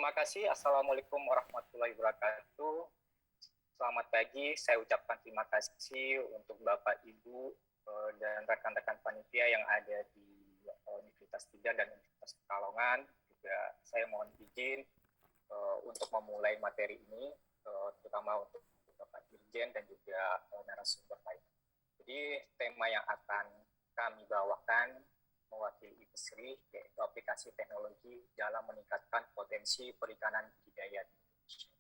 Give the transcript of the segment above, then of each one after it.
Terima kasih. Assalamualaikum warahmatullahi wabarakatuh. Selamat pagi. Saya ucapkan terima kasih untuk Bapak, Ibu, dan rekan-rekan panitia yang ada di Universitas 3 dan Universitas Pekalongan. Juga saya mohon izin untuk memulai materi ini, terutama untuk Bapak Dirjen dan juga narasumber lain. Jadi tema yang akan kami bawakan mewakili IPESRI, yaitu aplikasi teknologi dalam meningkatkan potensi perikanan budidaya di Indonesia.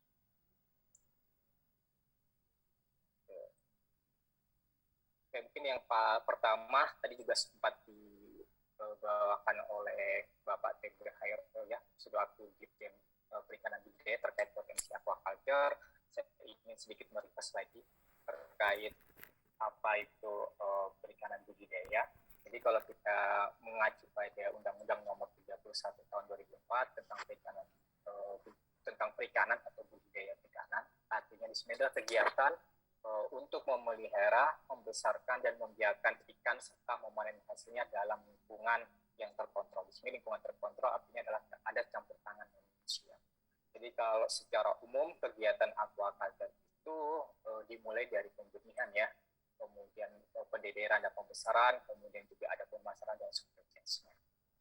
Oke, mungkin yang pertama tadi juga sempat dibawakan oleh Bapak Teguh Hairto ya, selaku Dirjen Perikanan Budidaya terkait potensi aquaculture. Saya ingin sedikit meringkas lagi terkait apa itu perikanan budidaya. Jadi kalau kita mengacu pada Undang-Undang Nomor 31 Tahun 2004 tentang perikanan atau budidaya perikanan, artinya di sini adalah kegiatan untuk memelihara, membesarkan dan membiarkan ikan serta memanen hasilnya dalam lingkungan yang terkontrol. Di sini lingkungan terkontrol artinya adalah ada campur tangan manusia. Jadi kalau secara umum kegiatan aquaculture itu dimulai dari pembenihan ya, kemudian pendederan dan pembesaran, kemudian juga ada pemasaran dan supply chain-nya.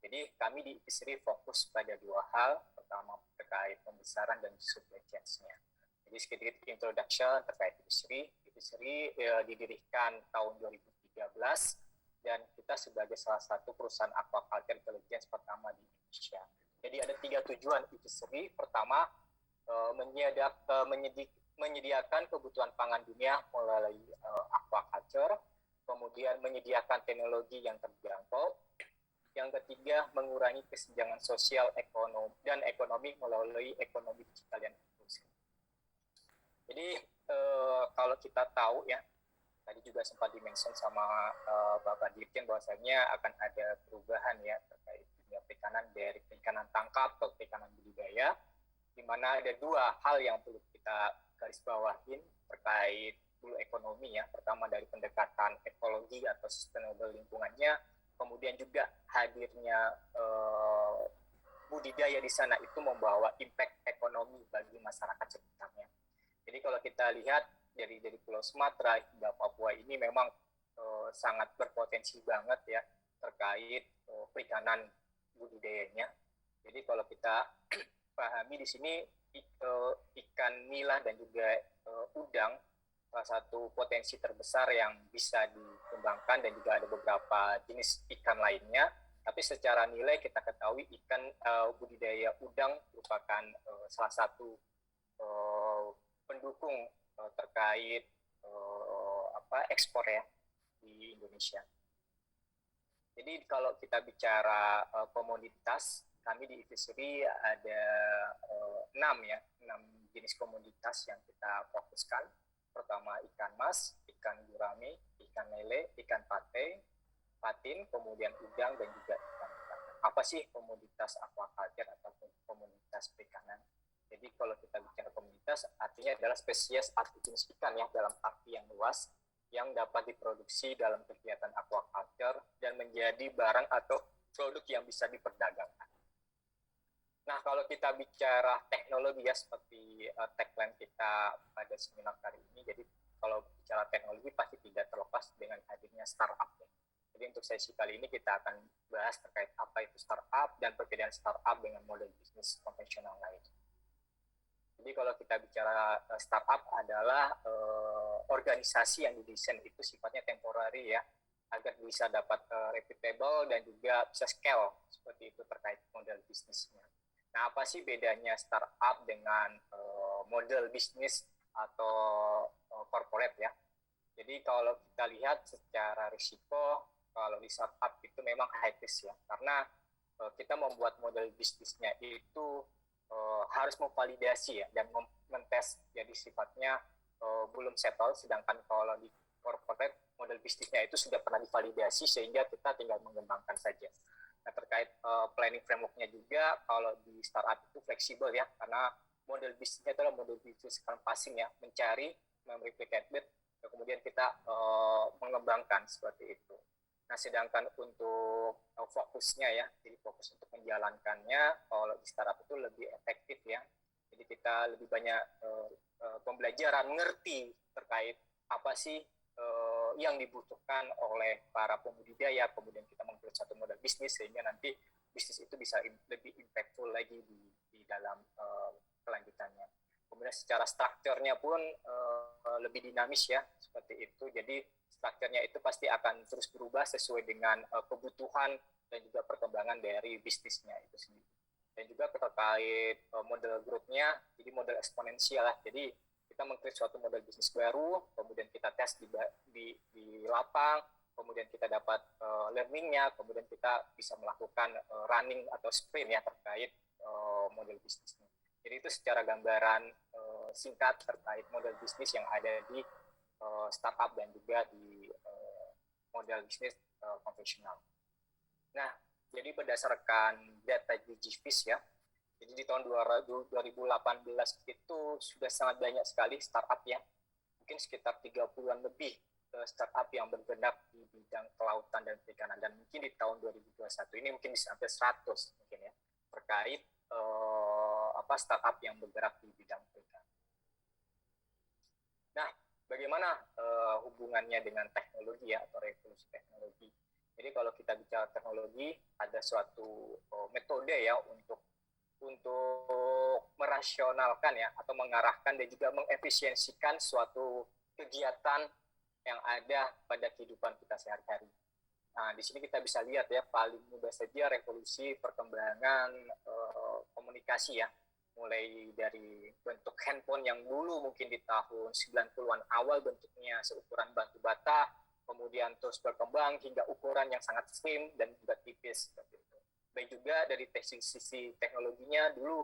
Jadi kami di IPESRI fokus pada dua hal, pertama terkait pembesaran dan supply chain-nya. Jadi sedikit introduction terkait IPESRI. IPESRI didirikan tahun 2013 dan kita sebagai salah satu perusahaan aquaculture intelligence pertama di Indonesia. Jadi ada 3 tujuan IPESRI. Pertama, menyediakan kebutuhan pangan dunia melalui aquaculture, kemudian menyediakan teknologi yang terjangkau, yang ketiga mengurangi kesenjangan sosial ekonomi melalui ekonomi digital yang inklusif. Jadi kalau kita tahu ya, tadi juga sempat dimention sama Bapak Dirjen bahwasanya akan ada perubahan ya terkait dunia perikanan dari perikanan tangkap ke perikanan budidaya, di mana ada dua hal yang perlu kita garis bawahin terkait dulu ekonomi ya. Pertama dari pendekatan ekologi atau sustainable lingkungannya, kemudian juga hadirnya budidaya di sana itu membawa impact ekonomi bagi masyarakat sekitarnya. Jadi kalau kita lihat dari Pulau Sumatera hingga Papua ini memang sangat berpotensi banget ya terkait perikanan budidayanya. Jadi kalau kita pahami di sini ikan nila dan juga udang salah satu potensi terbesar yang bisa dikembangkan, dan juga ada beberapa jenis ikan lainnya. Tapi secara nilai kita ketahui ikan budidaya udang merupakan salah satu pendukung terkait ekspor ya di Indonesia. Jadi kalau kita bicara komoditas, kami di IPESRI ada 6 jenis komoditas yang kita fokuskan. Pertama ikan mas, ikan gurame, ikan lele, ikan patin, kemudian udang dan juga ikan bakar. Apa sih komoditas aquaculture atau komoditas perikanan? Jadi kalau kita bicara komoditas, artinya adalah spesies atau jenis ikan ya dalam arti yang luas yang dapat diproduksi dalam kegiatan aquaculture dan menjadi barang atau produk yang bisa diperdagangkan. Nah, kalau kita bicara teknologi ya, seperti tagline kita pada seminar kali ini, jadi kalau bicara teknologi pasti tidak terlepas dengan hadirnya startup. Ya. Jadi untuk sesi kali ini kita akan bahas terkait apa itu startup dan perbedaan startup dengan model bisnis konvensional lain. Jadi kalau kita bicara startup adalah organisasi yang didesain itu sifatnya temporary ya, agar bisa dapat reputable dan juga bisa scale, seperti itu terkait model bisnisnya. Nah, apa sih bedanya startup dengan model bisnis atau corporate ya? Jadi kalau kita lihat secara risiko, kalau di startup itu memang high risk ya, karena kita membuat model bisnisnya itu harus memvalidasi ya dan mentes, jadi sifatnya belum settle. Sedangkan kalau di corporate model bisnisnya itu sudah pernah divalidasi sehingga kita tinggal mengembangkan saja. Nah, terkait planning framework-nya juga, kalau di startup itu fleksibel ya, karena model bisnisnya adalah model bisnis passing ya, mencari, mereplicate, kemudian kita mengembangkan seperti itu. Nah, sedangkan untuk fokusnya ya, jadi fokus untuk menjalankannya, kalau di startup itu lebih efektif ya. Jadi kita lebih banyak pembelajaran, ngerti terkait apa sih yang dibutuhkan oleh para pembudidaya, kemudian kita membuat satu model bisnis sehingga nanti bisnis itu bisa lebih impactful lagi di dalam kelanjutannya. Kemudian secara strukturnya pun lebih dinamis ya, seperti itu. Jadi strukturnya itu pasti akan terus berubah sesuai dengan kebutuhan dan juga perkembangan dari bisnisnya itu sendiri. Dan juga terkait model grupnya, jadi model eksponensial lah. Jadi kita mengkreat suatu model bisnis baru, kemudian kita tes di lapang, kemudian kita dapat learningnya, kemudian kita bisa melakukan running atau sprint ya terkait model bisnisnya. Jadi itu secara gambaran singkat terkait model bisnis yang ada di startup dan juga di model bisnis konvensional. Nah, jadi berdasarkan data DigiVis ya, jadi di tahun 2018 itu sudah sangat banyak sekali startup ya, mungkin sekitar 30-an lebih startup yang bergerak di bidang kelautan dan perikanan, dan mungkin di tahun 2021 ini mungkin bisa sampai 100 mungkin ya, terkait startup yang bergerak di bidang perikanan. Nah, bagaimana hubungannya dengan teknologi ya, atau revolusi teknologi? Jadi kalau kita bicara teknologi, ada suatu metode ya untuk merasionalkan ya, atau mengarahkan dan juga mengefisiensikan suatu kegiatan yang ada pada kehidupan kita sehari-hari. Nah, di sini kita bisa lihat ya, paling mudah saja revolusi perkembangan komunikasi ya, mulai dari bentuk handphone yang dulu mungkin di tahun 90-an awal bentuknya seukuran batu bata, kemudian terus berkembang hingga ukuran yang sangat slim dan juga tipis seperti itu. Baik juga dari sisi teknologinya, dulu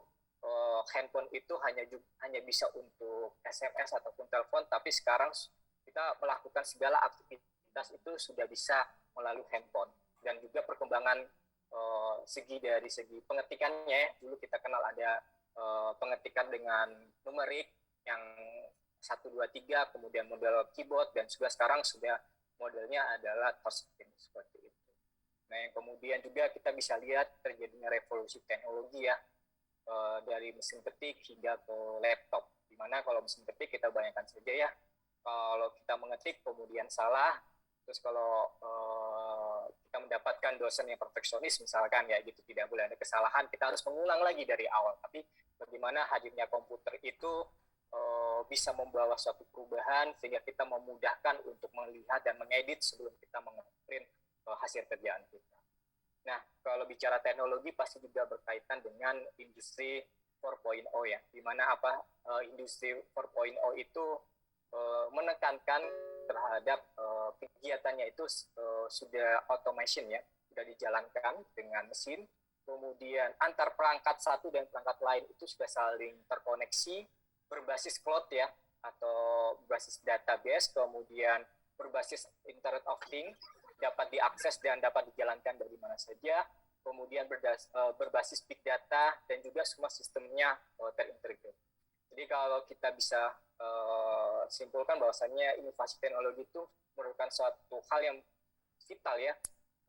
handphone itu hanya bisa untuk SMS ataupun telepon, tapi sekarang kita melakukan segala aktivitas itu sudah bisa melalui handphone. Dan juga perkembangan dari segi pengetikannya, dulu kita kenal ada pengetikan dengan numerik yang 1, 2, 3, kemudian model keyboard, dan juga sekarang sudah modelnya adalah touchscreen seperti itu. Nah, yang kemudian juga kita bisa lihat terjadinya revolusi teknologi ya, dari mesin ketik hingga ke laptop. Dimana kalau mesin ketik kita bayangkan saja ya, kalau kita mengetik kemudian salah, terus kalau kita mendapatkan dosen yang perfeksionis misalkan ya gitu, tidak boleh ada kesalahan, kita harus mengulang lagi dari awal. Tapi bagaimana hadirnya komputer itu bisa membawa suatu perubahan sehingga kita memudahkan untuk melihat dan mengedit sebelum kita mengeprint hasil kerjaan kita. Nah, kalau bicara teknologi pasti juga berkaitan dengan industri 4.0 ya, di mana industri 4.0 itu menekankan terhadap kegiatannya itu sudah automation ya, sudah dijalankan dengan mesin, kemudian antar perangkat satu dan perangkat lain itu sudah saling terkoneksi, berbasis cloud ya, atau berbasis database, kemudian berbasis Internet of Things, dapat diakses dan dapat dijalankan dari mana saja, kemudian berbasis big data, dan juga semua sistemnya terintegrate. Jadi kalau kita bisa simpulkan bahwasannya inovasi teknologi itu merupakan suatu hal yang vital ya,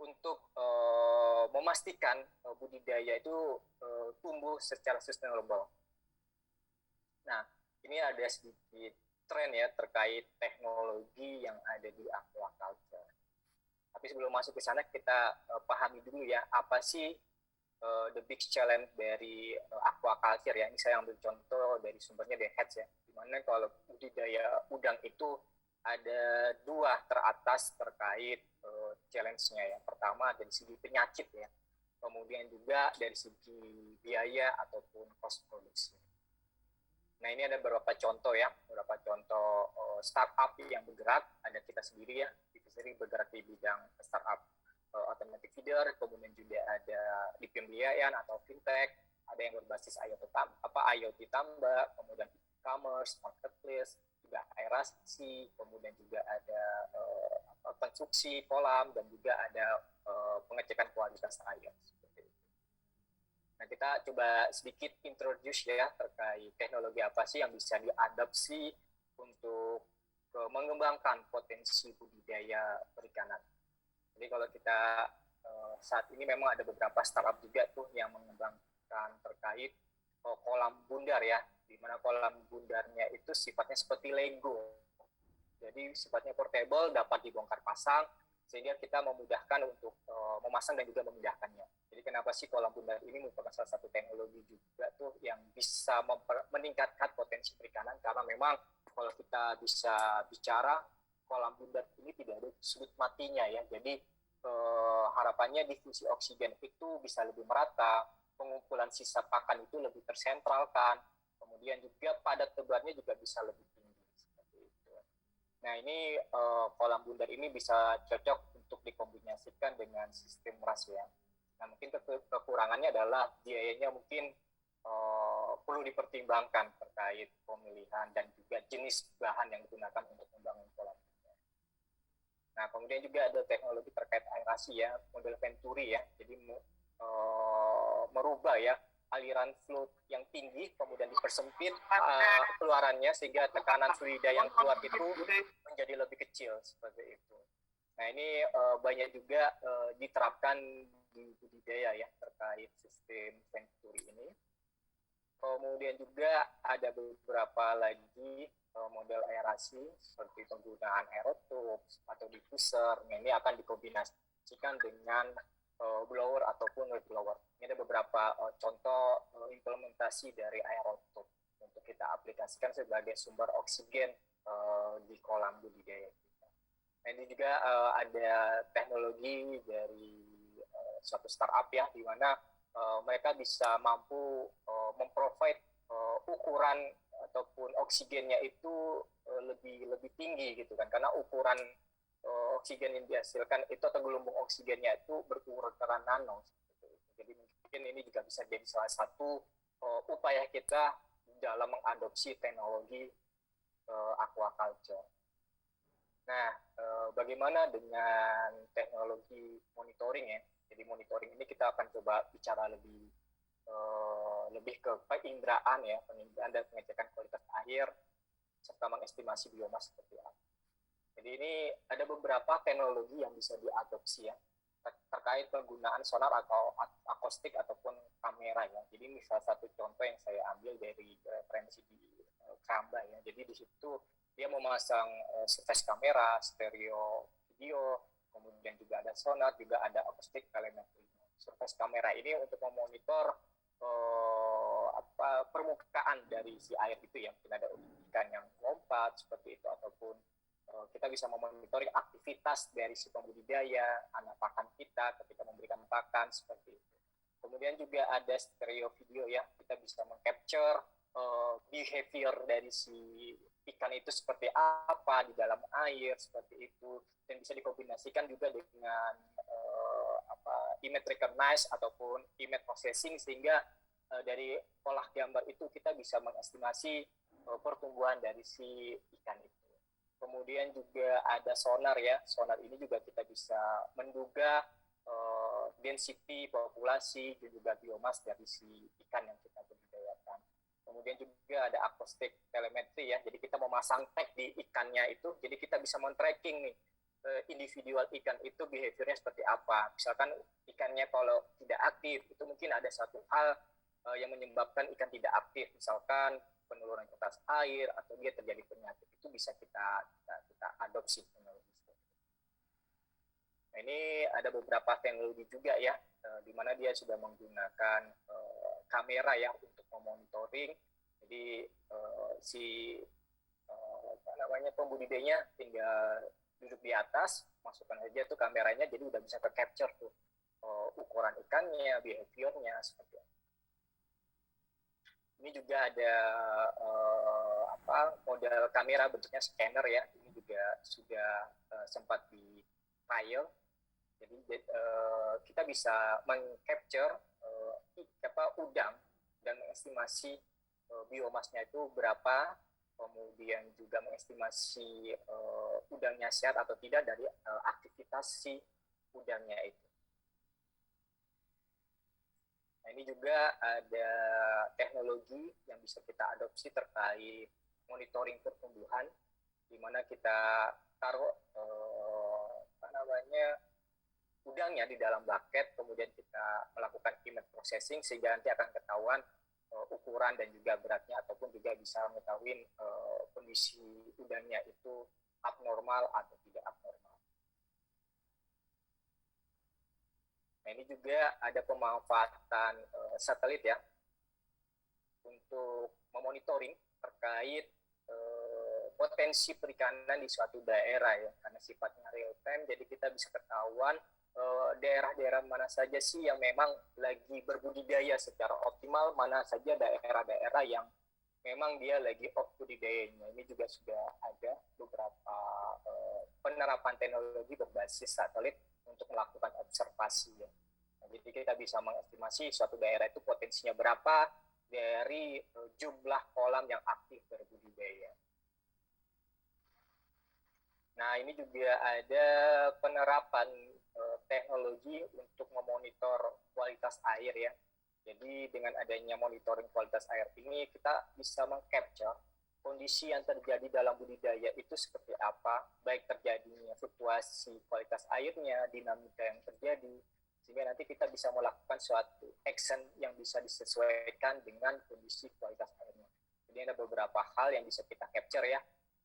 untuk memastikan budidaya itu tumbuh secara sustainable. Nah, ini ada sedikit tren ya terkait teknologi yang ada di aquaculture. Tapi sebelum masuk ke sana, kita pahami dulu ya, apa sih the big challenge dari aquaculture ya. Ini saya ambil contoh dari sumbernya The Heads ya, dimana kalau budidaya udang itu ada 2 teratas terkait challenge-nya ya. Pertama dari segi penyakit ya, kemudian juga dari segi biaya ataupun cost produksi. Nah, ini ada beberapa contoh ya, beberapa contoh startup yang bergerak. Ada kita sendiri ya, kita sendiri bergerak di bidang startup automatic feeder, kemudian juga ada di pembiayaan atau fintech, ada yang berbasis IoT tambak, kemudian e-commerce, marketplace, juga aerasi, kemudian juga ada konstruksi kolam, dan juga ada pengecekan kualitas air. Nah, kita coba sedikit introduce ya terkait teknologi apa sih yang bisa diadopsi untuk mengembangkan potensi budidaya perikanan. Jadi kalau kita saat ini memang ada beberapa startup juga tuh yang mengembangkan terkait kolam bundar ya, di mana kolam bundarnya itu sifatnya seperti Lego. Jadi sifatnya portable, dapat dibongkar pasang, sehingga kita memudahkan untuk memasang dan juga memindahkannya. Jadi kenapa sih kolam bundar ini merupakan salah satu teknologi juga tuh yang bisa meningkatkan potensi perikanan, karena memang kalau kita bisa bicara kolam bundar ini tidak ada sudut matinya ya. Jadi harapannya difusi oksigen itu bisa lebih merata, pengumpulan sisa pakan itu lebih tersentralkan, kemudian juga padat tebarnya juga bisa lebih tinggi seperti itu. Nah ini kolam bundar ini bisa cocok untuk dikombinasikan dengan sistem ras ya. Nah mungkin kekurangannya adalah biayanya mungkin perlu dipertimbangkan terkait pemilihan dan juga jenis bahan yang digunakan untuk membangun kolam bundar. Nah kemudian juga ada teknologi terkait aerasi ya, model Venturi ya. Jadi merubah ya aliran flow yang tinggi kemudian dipersempit keluarannya sehingga tekanan fluida yang keluar itu menjadi lebih kecil seperti itu. Nah ini banyak juga diterapkan di budidaya ya terkait sistem Venturi ini. Kemudian juga ada beberapa lagi model aerasi seperti penggunaan aerotubes atau diffuser. Nah, ini akan dikombinasikan dengan blower ataupun wave blower. Ini ada beberapa contoh implementasi dari aerotub untuk kita aplikasikan sebagai sumber oksigen di kolam budidaya kita. Nah, ini juga ada teknologi dari suatu startup ya, di mana mereka bisa mampu memprovide ukuran ataupun oksigennya itu lebih tinggi gitu kan, karena ukuran oksigen yang dihasilkan itu atau gelombang oksigennya itu berukuran nano. Jadi mungkin ini juga bisa jadi salah satu upaya kita dalam mengadopsi teknologi aquaculture. Nah, bagaimana dengan teknologi monitoring ya? Jadi monitoring ini kita akan coba bicara lebih ke penginderaan ya, penginderaan dan pengecekan kualitas air serta mengestimasi biomas seperti apa. Jadi ini ada beberapa teknologi yang bisa diadopsi ya terkait penggunaan sonar atau akustik ataupun kamera ya. Jadi ini salah satu contoh yang saya ambil dari referensi di Kramba ya. Jadi di situ dia memasang surface kamera, stereo video, kemudian juga ada sonar, juga ada akustik telemetri. Surface kamera ini untuk memonitor permukaan dari si air itu ya, mungkin ada ikan yang lompat seperti itu, ataupun kita bisa memonitoring aktivitas dari si pembudidaya, anak pakan kita ketika memberikan pakan seperti itu. Kemudian juga ada stereo video ya, kita bisa mengcapture behavior dari si ikan itu seperti apa di dalam air seperti itu, dan bisa dikombinasikan juga dengan image recognize ataupun image processing, sehingga dari olah gambar itu kita bisa mengestimasi pertumbuhan dari si ikan itu. Kemudian juga ada sonar ya, sonar ini juga kita bisa menduga density populasi dan juga biomas dari si ikan yang kita budidayakan. Kemudian juga ada akustik telemetri ya, jadi kita memasang tag di ikannya itu, jadi kita bisa men-tracking nih individual ikan itu behaviornya seperti apa. Misalkan ikannya kalau tidak aktif, itu mungkin ada satu hal yang menyebabkan ikan tidak aktif, misalkan penurunan kualitas air atau dia terjadi penyakit, itu bisa kita adopsi teknologi. Nah, ini ada beberapa teknologi juga ya, di mana dia sudah menggunakan kamera ya untuk memonitoring. Jadi pembudidayanya tinggal duduk di atas, masukkan aja tuh kameranya, jadi udah bisa ke capture tuh ukuran ikannya, behaviornya seperti itu. Ini juga ada model kamera bentuknya scanner ya, ini juga sudah sempat di trial. Jadi kita bisa mengcapture udang dan mengestimasi biomasnya itu berapa, kemudian juga mengestimasi udangnya sehat atau tidak dari aktivitas si udangnya itu. Nah, ini juga ada teknologi yang bisa kita adopsi terkait monitoring pertumbuhan, di mana kita taruh udangnya di dalam bucket, kemudian kita melakukan image processing sehingga nanti akan ketahuan ukuran dan juga beratnya, ataupun juga bisa mengetahui kondisi udangnya itu abnormal atau tidak abnormal. Nah, ini juga ada pemanfaatan satelit ya untuk memonitoring terkait potensi perikanan di suatu daerah ya, karena sifatnya real time, jadi kita bisa ketahuan daerah-daerah mana saja sih yang memang lagi berbudidaya secara optimal, mana saja daerah-daerah yang memang dia lagi off budidayanya. Ini juga sudah ada beberapa penerapan teknologi berbasis satelit untuk melakukan observasi ya. Nah, jadi kita bisa mengestimasi suatu daerah itu potensinya berapa dari jumlah kolam yang aktif berbudidaya. Nah, ini juga ada penerapan teknologi untuk memonitor kualitas air ya. Jadi dengan adanya monitoring kualitas air ini, kita bisa mengcapture kondisi yang terjadi dalam budidaya itu seperti apa, baik terjadinya fluktuasi kualitas airnya, dinamika yang terjadi, sehingga nanti kita bisa melakukan suatu action yang bisa disesuaikan dengan kondisi kualitas airnya. Jadi ada beberapa hal yang bisa kita capture ya,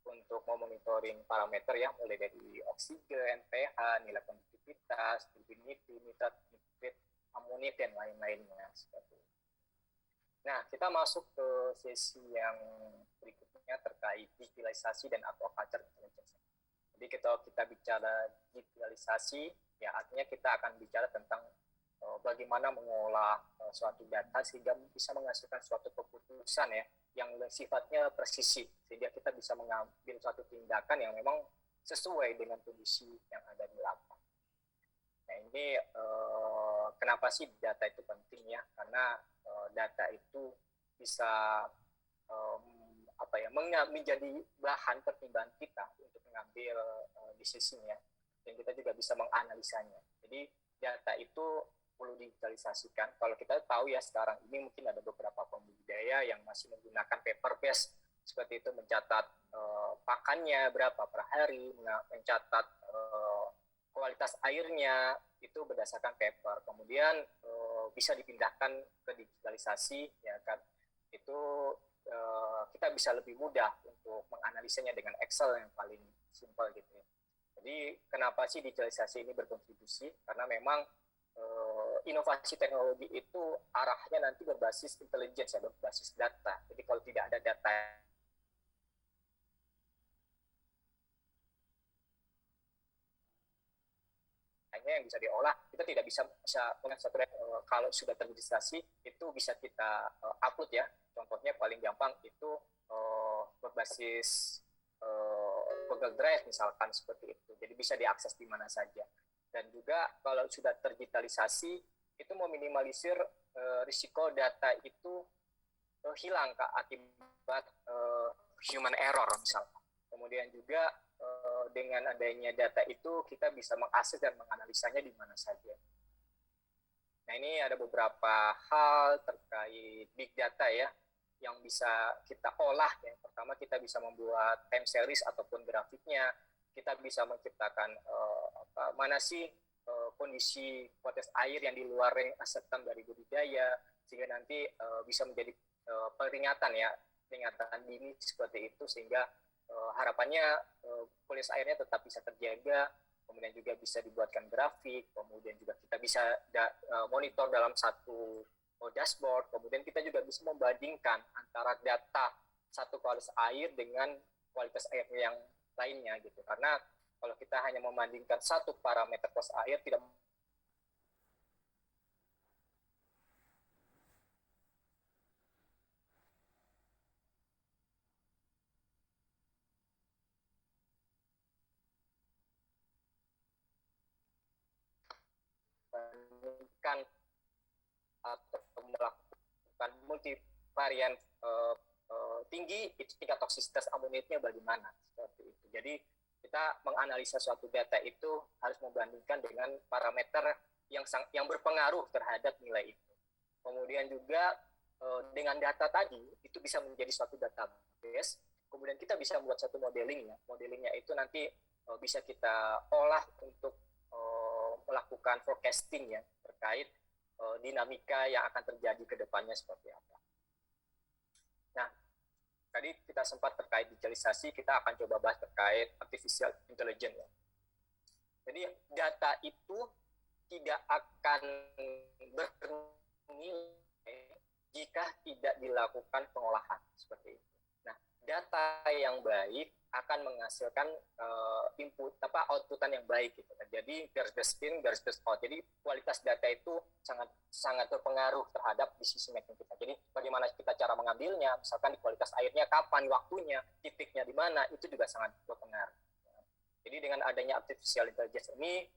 untuk memonitoring parameter ya, mulai dari oksigen, pH, nilai konduktivitas, turbidity, nitrat, nitrit, amonia, dan lain-lainnya. Nah, kita masuk ke sesi yang berikutnya terkait digitalisasi dan aquaculture intelligence. Jadi kita bicara digitalisasi, ya artinya kita akan bicara tentang bagaimana mengolah suatu data sehingga bisa menghasilkan suatu keputusan ya yang sifatnya presisi, sehingga kita bisa mengambil suatu tindakan yang memang sesuai dengan kondisi yang ada di lapang. Nah, ini kenapa sih data itu penting ya? Karena data itu bisa menjadi bahan pertimbangan kita untuk mengambil decision-nya, dan kita juga bisa menganalisanya. Jadi data itu perlu digitalisasikan. Kalau kita tahu ya sekarang ini mungkin ada beberapa pembudidaya yang masih menggunakan paper base, seperti itu, mencatat pakannya berapa per hari, mencatat kualitas airnya itu berdasarkan paper. Kemudian bisa dipindahkan ke digitalisasi ya kan. Itu kita bisa lebih mudah untuk menganalisanya dengan Excel yang paling simpel gitu ya. Jadi kenapa sih digitalisasi ini berkontribusi? Karena memang inovasi teknologi itu arahnya nanti berbasis intelligence ya, berbasis data. Jadi kalau tidak ada data yang bisa diolah, kita tidak bisa kalau sudah terregistrasi itu bisa kita upload ya. Contohnya paling gampang itu berbasis Google Drive misalkan, seperti itu. Jadi bisa diakses di mana saja. Dan juga kalau sudah terdigitalisasi itu meminimalisir risiko data itu hilang Kak, akibat human error misalkan. Kemudian juga dengan adanya data itu kita bisa mengakses dan menganalisanya di mana saja. Nah, ini ada beberapa hal terkait big data ya yang bisa kita olah ya. Pertama, kita bisa membuat time series ataupun grafiknya. Kita bisa menciptakan mana sih kondisi kualitas air yang di luar asetan dari budidaya, sehingga nanti bisa menjadi peringatan ya, peringatan dini seperti itu, sehingga harapannya kualitas airnya tetap bisa terjaga. Kemudian juga bisa dibuatkan grafik, kemudian juga kita bisa monitor dalam satu dashboard. Kemudian kita juga bisa membandingkan antara data satu kualitas air dengan kualitas air yang lainnya gitu. Karena kalau kita hanya membandingkan satu parameter kualitas air, tidak membandingkan atau melakukan multivarian tinggi, itu tingkat toksisitas amonitnya bagaimana, seperti itu. Jadi kita menganalisa suatu data itu harus membandingkan dengan parameter yang berpengaruh terhadap nilai itu. Kemudian juga dengan data tadi itu bisa menjadi suatu database. Kemudian kita bisa membuat satu modelingnya. Modelingnya itu nanti bisa kita olah untuk melakukan forecasting ya terkait dinamika yang akan terjadi ke depannya seperti apa. Nah, tadi kita sempat terkait digitalisasi, kita akan coba bahas terkait artificial intelligence ya. Jadi data itu tidak akan bernilai jika tidak dilakukan pengolahan seperti itu. Nah, data yang baik akan menghasilkan outputan yang baik gitu. Jadi garis base in, garis base out. Jadi kualitas data itu sangat berpengaruh terhadap decision making kita. Jadi bagaimana kita cara mengambilnya, misalkan di kualitas airnya, kapan waktunya, titiknya di mana, itu juga sangat berpengaruh. Jadi dengan adanya artificial intelligence ini,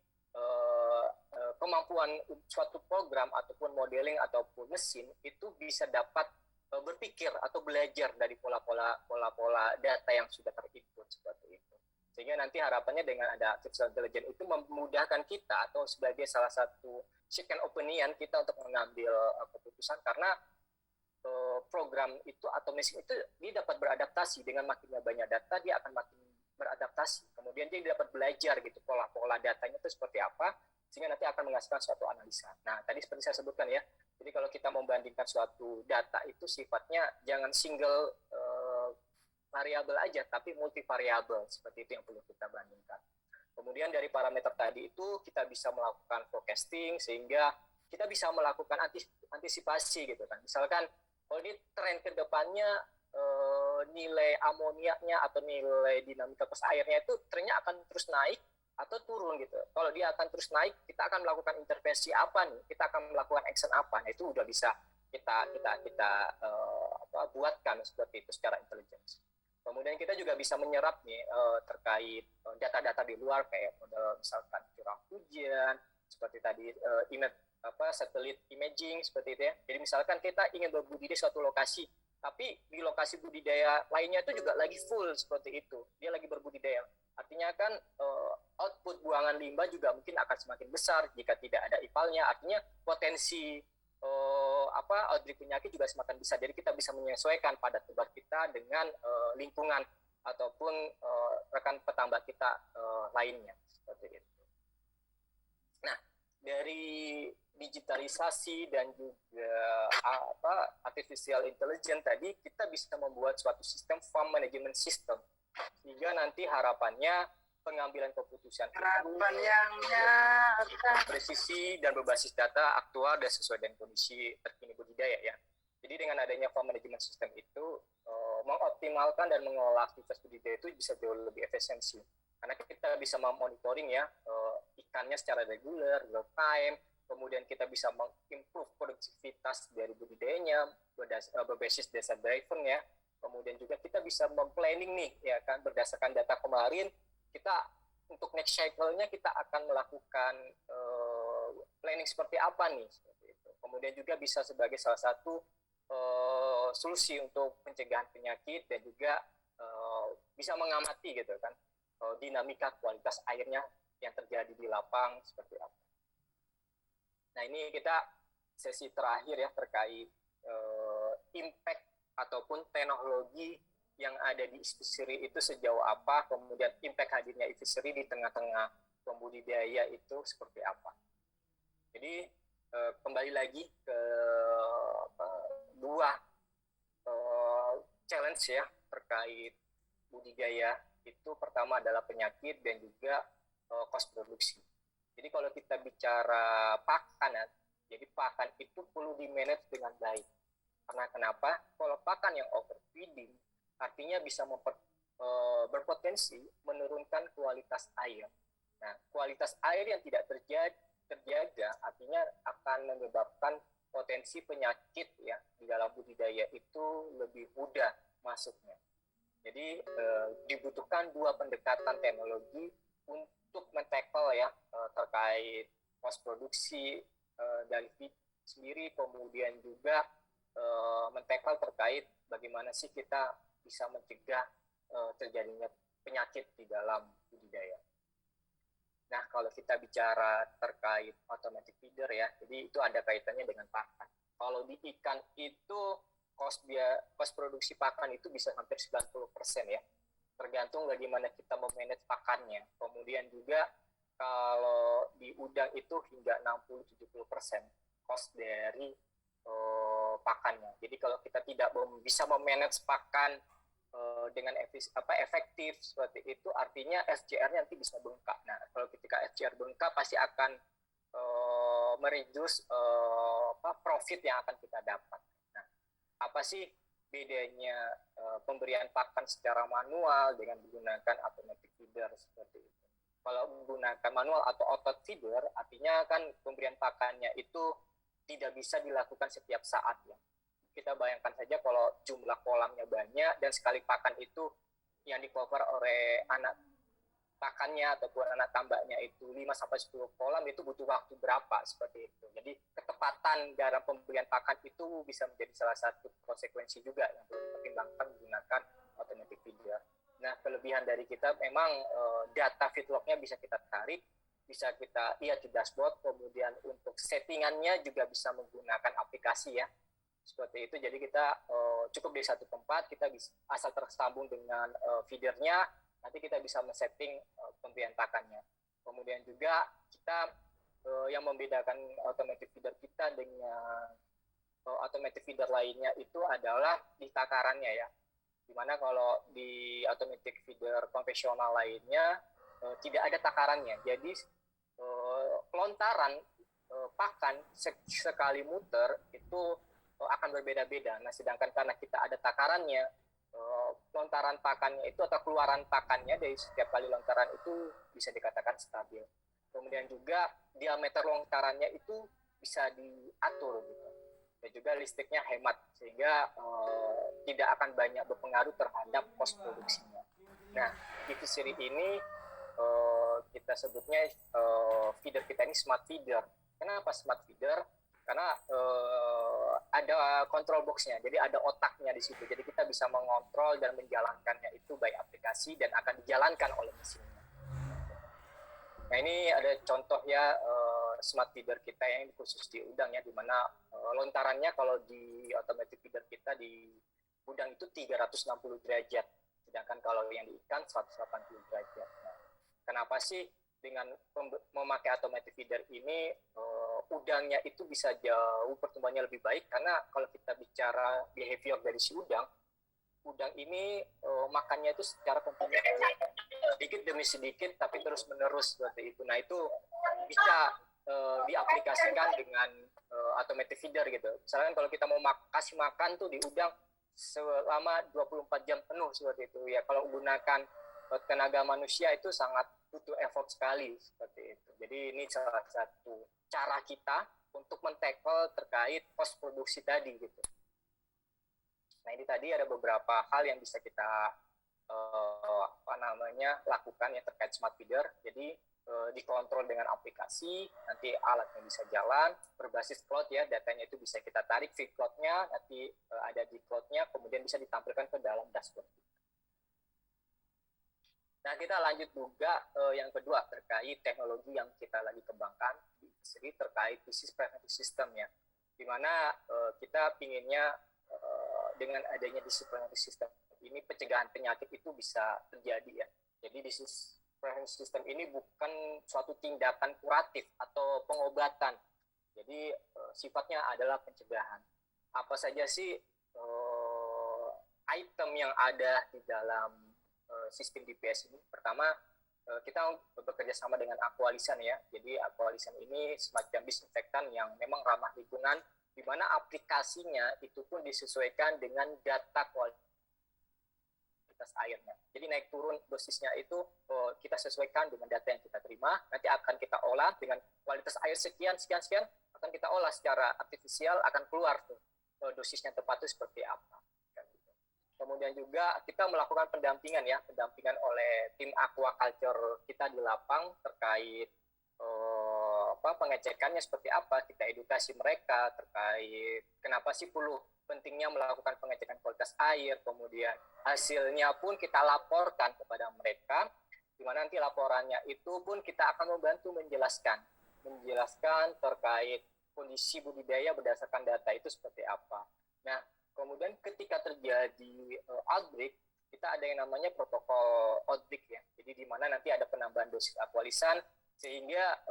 kemampuan suatu program ataupun modeling ataupun mesin itu bisa dapat berpikir atau belajar dari pola-pola data yang sudah terinput seperti itu. Sehingga nanti harapannya dengan ada artificial intelligence itu memudahkan kita atau sebagai salah satu second opinion kita untuk mengambil keputusan, karena program itu atau mesin itu dia dapat beradaptasi dengan makinnya banyak data, dia akan makin beradaptasi. Kemudian dia dapat belajar gitu pola-pola datanya itu seperti apa, sehingga nanti akan menghasilkan suatu analisa. Nah, tadi seperti saya sebutkan ya, jadi kalau kita membandingkan suatu data itu sifatnya jangan single variabel aja, tapi multivariabel, seperti itu yang perlu kita bandingkan. Kemudian dari parameter tadi itu kita bisa melakukan forecasting, sehingga kita bisa melakukan antisipasi gitu kan. Misalkan kalau di tren ke depannya nilai amoniaknya atau nilai dinamika pos airnya itu trennya akan terus naik atau turun gitu. Kalau dia akan terus naik, kita akan melakukan intervensi apa nih? Kita akan melakukan action apa? Nah, itu udah bisa kita buatkan seperti itu secara intelligence. Kemudian kita juga bisa menyerap nih terkait data-data di luar kayak model misalkan curah hujan, seperti tadi satelit imaging seperti itu ya. Jadi misalkan kita ingin berbudidaya suatu lokasi, tapi di lokasi budidaya lainnya itu juga lagi full seperti itu. Dia lagi berbudidaya. Artinya kan output buangan limbah juga mungkin akan semakin besar jika tidak ada IPAL-nya. Artinya potensi outbreak penyakit juga semakin besar. Jadi kita bisa menyesuaikan padat tebar kita dengan lingkungan ataupun rekan petambak kita lainnya seperti itu. Nah, dari digitalisasi dan juga artificial intelligence tadi, kita bisa membuat suatu sistem farm management system, sehingga nanti harapannya pengambilan keputusan presisi dan berbasis data aktual dan sesuai dengan kondisi terkini budidaya ya. Jadi dengan adanya farm management system itu mengoptimalkan dan mengelola aktivitas budidaya itu bisa jauh lebih efisiensi, karena kita bisa memonitoring ya ikannya secara reguler, real time. Kemudian kita bisa mengimprove produktivitas dari budidayanya berbasis data driven ya. Kemudian juga kita bisa memplanning nih ya kan, berdasarkan data kemarin kita untuk next cycle-nya kita akan melakukan planning seperti apa nih seperti itu. Kemudian juga bisa sebagai salah satu solusi untuk pencegahan penyakit dan juga bisa mengamati gitu kan dinamika kualitas airnya yang terjadi di lapang seperti apa. Nah, ini kita sesi terakhir ya terkait impact ataupun teknologi yang ada di fishery itu sejauh apa, kemudian impact hadirnya fishery di tengah-tengah pembudidaya itu seperti apa. Jadi kembali lagi ke dua challenge ya terkait budidaya itu, pertama adalah penyakit dan juga cost produksi. Jadi kalau kita bicara pakan, jadi pakan itu perlu di-manage dengan baik. Karena kenapa? Kalau pakan yang overfeeding, artinya bisa berpotensi menurunkan kualitas air. Nah, kualitas air yang tidak terjaga, artinya akan menyebabkan potensi penyakit ya di dalam budidaya itu lebih mudah masuknya. Jadi dibutuhkan dua pendekatan teknologi untuk men-tackle ya terkait cost produksi dari feed sendiri, kemudian juga men-tackle terkait bagaimana sih kita bisa mencegah terjadinya penyakit di dalam budidaya. Nah, kalau kita bicara terkait automatic feeder ya, jadi itu ada kaitannya dengan pakan. Kalau di ikan itu cost produksi pakan itu bisa hampir 90% ya. Tergantung bagaimana kita memanage pakannya. Kemudian juga kalau di udang itu hingga 60-70% cost dari pakannya. Jadi kalau kita tidak bisa memanage pakan dengan efektif seperti itu, artinya SCR-nya nanti bisa bengkak. Nah, kalau ketika SCR bengkak pasti akan mereduce profit yang akan kita dapat. Nah, apa sih bedanya pemberian pakan secara manual dengan menggunakan automatic feeder seperti itu? Kalau menggunakan manual atau auto feeder, artinya kan pemberian pakannya itu tidak bisa dilakukan setiap saat ya. Kita bayangkan saja kalau jumlah kolamnya banyak dan sekali pakan itu yang di-cover oleh anak pakannya ataupun anak tambaknya itu 5-10 kolam, itu butuh waktu berapa seperti itu. Jadi ketepatan dalam pemberian pakan itu bisa menjadi salah satu konsekuensi juga yang perlu dipertimbangkan menggunakan automatic feeder. Nah, kelebihan dari kita memang data feedlog-nya bisa kita tarik, bisa kita lihat di dashboard, kemudian untuk settingannya juga bisa menggunakan aplikasi ya, seperti itu. Jadi kita cukup di satu tempat, kita bisa asal tersambung dengan feedernya, nanti kita bisa men-setting pemberian pakannya. Kemudian juga kita yang membedakan automatic feeder kita dengan automatic feeder lainnya itu adalah di takarannya ya, dimana kalau di automatic feeder konvensional lainnya tidak ada takarannya. Jadi lontaran pakan sekali muter itu akan berbeda-beda. Nah, sedangkan karena kita ada takarannya, lontaran pakannya itu atau keluaran pakannya dari setiap kali lontaran itu bisa dikatakan stabil. Kemudian juga diameter lontarannya itu bisa diatur gitu. Dan juga listriknya hemat sehingga tidak akan banyak berpengaruh terhadap kos produksinya. Nah, di fishery ini kita sebutnya feeder kita ini smart feeder. Kenapa smart feeder? Karena ada control box-nya, jadi ada otaknya di situ. Jadi kita bisa mengontrol dan menjalankannya itu by aplikasi dan akan dijalankan oleh mesinnya. Nah, ini ada contoh ya smart feeder kita yang khusus di udang ya, di mana lontarannya kalau di automatic feeder kita di udang itu 360 derajat, sedangkan kalau yang di ikan 180 derajat. Nah, kenapa sih dengan memakai automatic feeder ini udangnya itu bisa jauh pertumbuhannya lebih baik? Karena kalau kita bicara behavior dari si udang ini makannya itu secara kontinu, sedikit demi sedikit tapi terus menerus seperti itu. Nah, itu bisa diaplikasikan dengan automatic feeder gitu. Misalkan kalau kita mau kasih makan tuh di udang selama 24 jam penuh seperti itu ya, kalau menggunakan tenaga manusia itu sangat butuh effort sekali seperti itu. Jadi ini salah satu cara kita untuk men-tackle terkait post produksi tadi gitu. Nah, ini tadi ada beberapa hal yang bisa kita lakukan ya terkait smart feeder. Jadi dikontrol dengan aplikasi, nanti alatnya bisa jalan berbasis cloud ya, datanya itu bisa kita tarik feed cloud-nya, nanti ada di cloud-nya, kemudian bisa ditampilkan ke dalam dashboard. Nah, kita lanjut juga yang kedua terkait teknologi yang kita lagi kembangkan di fishery terkait disease preventive system ya, di mana kita pinginnya dengan adanya disease preventive system ini pencegahan penyakit itu bisa terjadi ya. Jadi disease preventive system ini bukan suatu tindakan kuratif atau pengobatan. Jadi sifatnya adalah pencegahan. Apa saja sih item yang ada di dalam sistem DPS ini? Pertama, kita bekerja sama dengan Aqualisan ya. Jadi Aqualisan ini semacam disinfektan yang memang ramah lingkungan, di mana aplikasinya itu pun disesuaikan dengan data kualitas airnya. Jadi naik turun dosisnya itu kita sesuaikan dengan data yang kita terima. Nanti akan kita olah dengan kualitas air sekian, akan kita olah secara artifisial, akan keluar tuh dosisnya tepat itu seperti apa. Kemudian juga kita melakukan pendampingan ya, pendampingan oleh tim aquaculture kita di lapang terkait pengecekannya seperti apa, kita edukasi mereka terkait kenapa sih perlu pentingnya melakukan pengecekan kualitas air, kemudian hasilnya pun kita laporkan kepada mereka, di mana nanti laporannya itu pun kita akan membantu menjelaskan terkait kondisi budidaya berdasarkan data itu seperti apa. Nah, kemudian ketika terjadi outbreak, kita ada yang namanya protokol outbreak ya. Jadi di mana nanti ada penambahan dosis Aqualisan, sehingga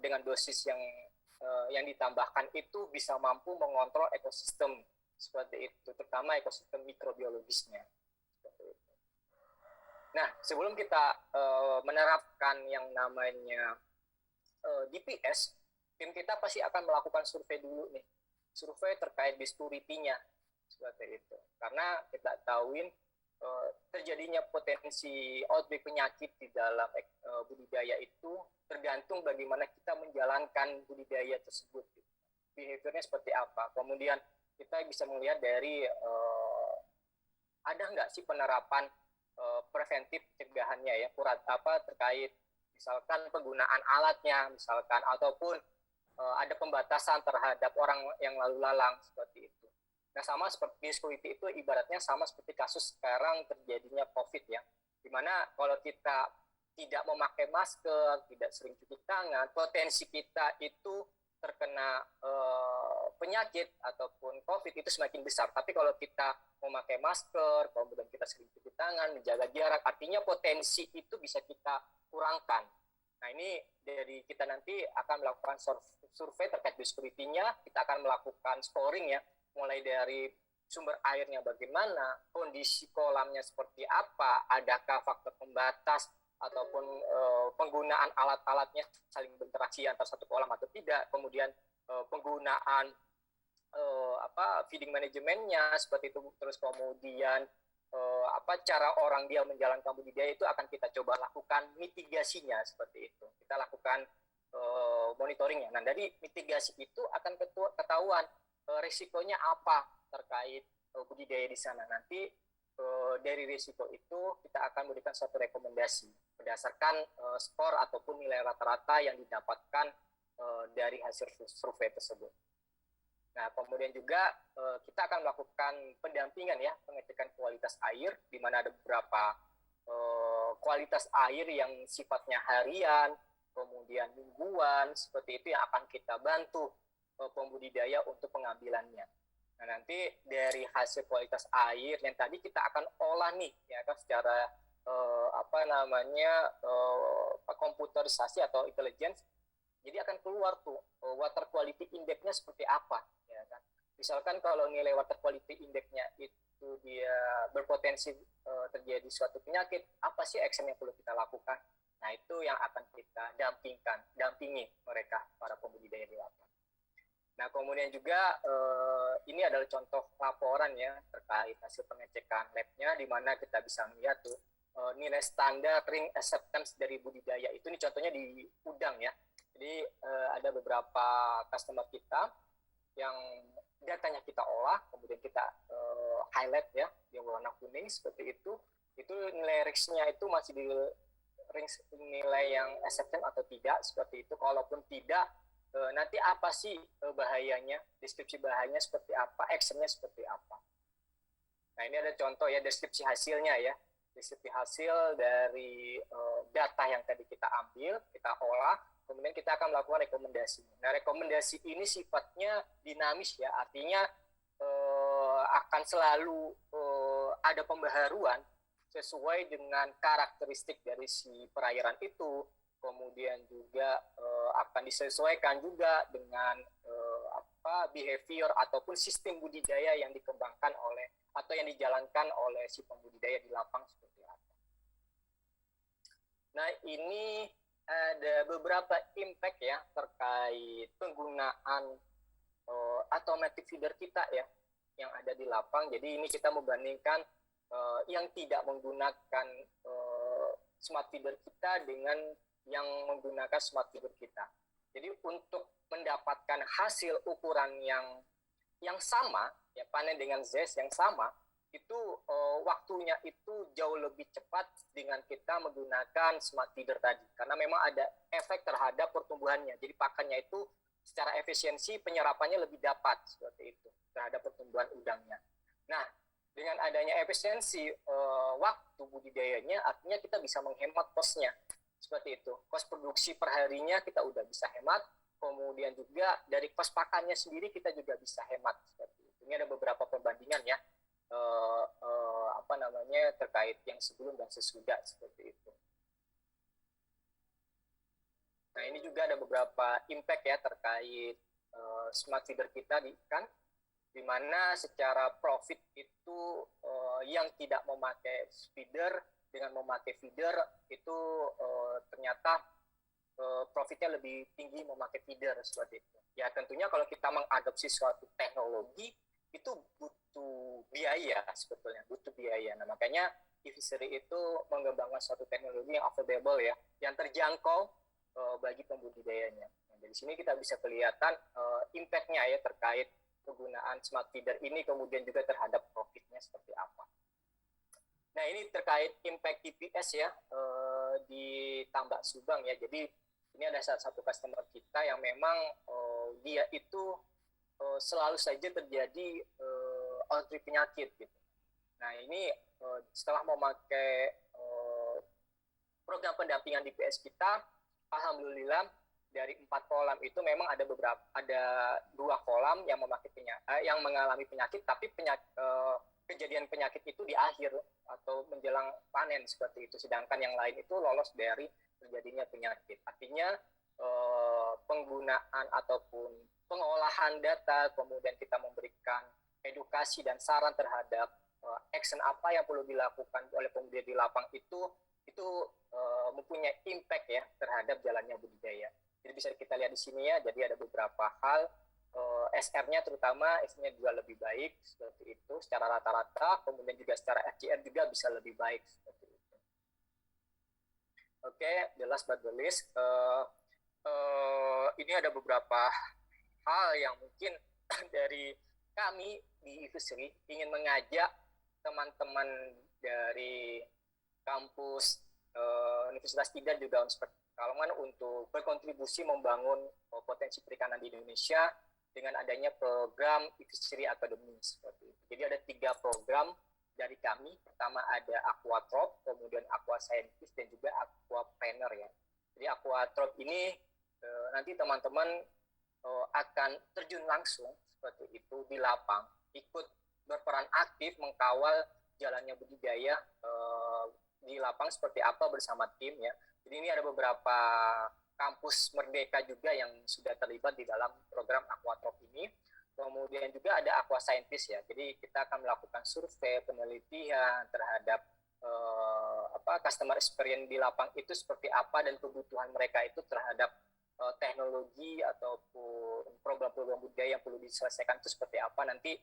dengan dosis yang ditambahkan itu bisa mampu mengontrol ekosistem seperti itu, terutama ekosistem mikrobiologisnya. Nah, sebelum kita menerapkan yang namanya DPS, tim kita pasti akan melakukan survei dulu nih, survei terkait bispurity-nya seperti itu, karena kita tahuin terjadinya potensi outbreak penyakit di dalam budidaya itu tergantung bagaimana kita menjalankan budidaya tersebut, behaviornya seperti apa. Kemudian kita bisa melihat dari ada nggak sih penerapan preventif pencegahannya ya, terkait misalkan penggunaan alatnya misalkan, ataupun ada pembatasan terhadap orang yang lalu lalang seperti itu. Nah, sama seperti security itu ibaratnya sama seperti kasus sekarang terjadinya COVID ya, dimana kalau kita tidak memakai masker, tidak sering cuci tangan, potensi kita itu terkena penyakit ataupun COVID itu semakin besar. Tapi kalau kita memakai masker, kemudian kita sering cuci tangan, menjaga jarak, artinya potensi itu bisa kita kurangkan. Nah, ini dari kita nanti akan melakukan survei terkait biosecurity-nya, kita akan melakukan scoring ya, mulai dari sumber airnya bagaimana, kondisi kolamnya seperti apa, adakah faktor pembatas ataupun penggunaan alat-alatnya saling berinteraksi antar satu kolam atau tidak, kemudian penggunaan feeding manajemennya seperti itu, terus kemudian cara orang dia menjalankan budidaya itu akan kita coba lakukan mitigasinya seperti itu, kita lakukan monitoringnya. Nah, dari mitigasi itu akan ketahuan risikonya apa terkait budidaya di sana. Nanti dari risiko itu kita akan memberikan suatu rekomendasi berdasarkan skor ataupun nilai rata-rata yang didapatkan dari hasil survei tersebut. Nah, kemudian juga kita akan melakukan pendampingan ya, pengecekan kualitas air, di mana ada beberapa kualitas air yang sifatnya harian, kemudian mingguan, seperti itu yang akan kita bantu pembudidaya untuk pengambilannya. Nah, nanti dari hasil kualitas air yang tadi kita akan olah nih ya kan secara komputerisasi atau intelligence. Jadi akan keluar tuh water quality index-nya seperti apa ya kan. Misalkan kalau nilai water quality index-nya itu dia berpotensi terjadi suatu penyakit, apa sih action yang perlu kita lakukan? Nah, itu yang akan kita dampingi mereka para pembudidaya di lapangan. Nah, kemudian juga ini adalah contoh laporan ya terkait hasil pengecekan lab-nya, di mana kita bisa melihat tuh nilai standar ring acceptance dari budidaya itu. Ini contohnya di udang ya. Jadi ada beberapa customer kita yang datanya kita olah, kemudian kita highlight ya yang warna kuning seperti itu nilai risk-nya itu masih di range nilai yang acceptance atau tidak seperti itu. Kalaupun tidak, nanti apa sih bahayanya, deskripsi bahayanya seperti apa, actionnya seperti apa. Nah, ini ada contoh ya deskripsi hasilnya ya, deskripsi hasil dari data yang tadi kita ambil, kita olah, kemudian kita akan melakukan rekomendasi. Nah, rekomendasi ini sifatnya dinamis ya, artinya akan selalu ada pembaharuan sesuai dengan karakteristik dari si perairan itu. Kemudian juga akan disesuaikan juga dengan behavior ataupun sistem budidaya yang dikembangkan oleh atau yang dijalankan oleh si pembudidaya di lapang seperti apa. Nah, ini ada beberapa impact ya terkait penggunaan automatic feeder kita ya yang ada di lapang. Jadi ini kita membandingkan yang tidak menggunakan smart feeder kita dengan yang menggunakan smart feeder kita. Jadi untuk mendapatkan hasil ukuran yang sama, ya panen dengan zest yang sama, itu waktunya itu jauh lebih cepat dengan kita menggunakan smart feeder tadi. Karena memang ada efek terhadap pertumbuhannya. Jadi pakannya itu secara efisiensi penyerapannya lebih dapat seperti itu terhadap pertumbuhan udangnya. Nah, dengan adanya efisiensi waktu budidayanya, artinya kita bisa menghemat kosnya. Seperti itu, kos produksi per harinya kita udah bisa hemat, kemudian juga dari kos pakannya sendiri kita juga bisa hemat. Seperti itu. Ini ada beberapa perbandingan ya, terkait yang sebelum dan sesudah seperti itu. Nah, ini juga ada beberapa impact ya terkait smart feeder kita di ikan, di mana secara profit itu yang tidak memakai feeder dengan memakai feeder itu ternyata profitnya lebih tinggi memakai feeder seperti itu. Ya tentunya kalau kita mengadopsi suatu teknologi itu butuh biaya sebetulnya, butuh biaya. Nah makanya e-fishery itu mengembangkan suatu teknologi yang affordable ya, yang terjangkau bagi pembudidayanya. Nah, dari sini kita bisa kelihatan impact-nya ya terkait penggunaan smart feeder ini, kemudian juga terhadap profitnya seperti apa. Nah ini terkait impact TPS ya di Tambak Subang ya. Jadi ini ada salah satu customer kita yang memang dia itu selalu saja terjadi outbreak penyakit gitu. Nah ini setelah memakai program pendampingan DPS kita, alhamdulillah dari 4 kolam itu memang ada 2 kolam yang yang mengalami penyakit, tapi kejadian penyakit itu di akhir atau menjelang panen seperti itu, sedangkan yang lain itu lolos dari terjadinya penyakit. Artinya penggunaan ataupun pengolahan data, kemudian kita memberikan edukasi dan saran terhadap action apa yang perlu dilakukan oleh pembudidaya di lapang itu mempunyai impact ya terhadap jalannya budidaya. Jadi bisa kita lihat di sini ya, jadi ada beberapa hal SR-nya terutama SR-nya juga lebih baik seperti itu secara rata-rata, kemudian juga secara FGR juga bisa lebih baik seperti itu. Oke, the last but the least, ini ada beberapa hal yang mungkin dari kami di e-fishery ingin mengajak teman-teman dari kampus Universitas Tidar juga Universitas Pekalongan untuk berkontribusi membangun potensi perikanan di Indonesia dengan adanya program e-fishery Academy seperti itu. Jadi ada 3 program dari kami. Pertama ada Aquatrop, kemudian Aqua Scientist, dan juga Aquapreneur ya. Jadi Aquatrop ini nanti teman-teman akan terjun langsung seperti itu di lapang, ikut berperan aktif mengkawal jalannya budidaya di lapang seperti apa bersama tim ya. Jadi ini ada beberapa kampus merdeka juga yang sudah terlibat di dalam program Aquatrop ini. Kemudian juga ada Aqua Scientist ya. Jadi kita akan melakukan survei, penelitian terhadap customer experience di lapang itu seperti apa dan kebutuhan mereka itu terhadap teknologi ataupun program-program budaya yang perlu diselesaikan itu seperti apa, nanti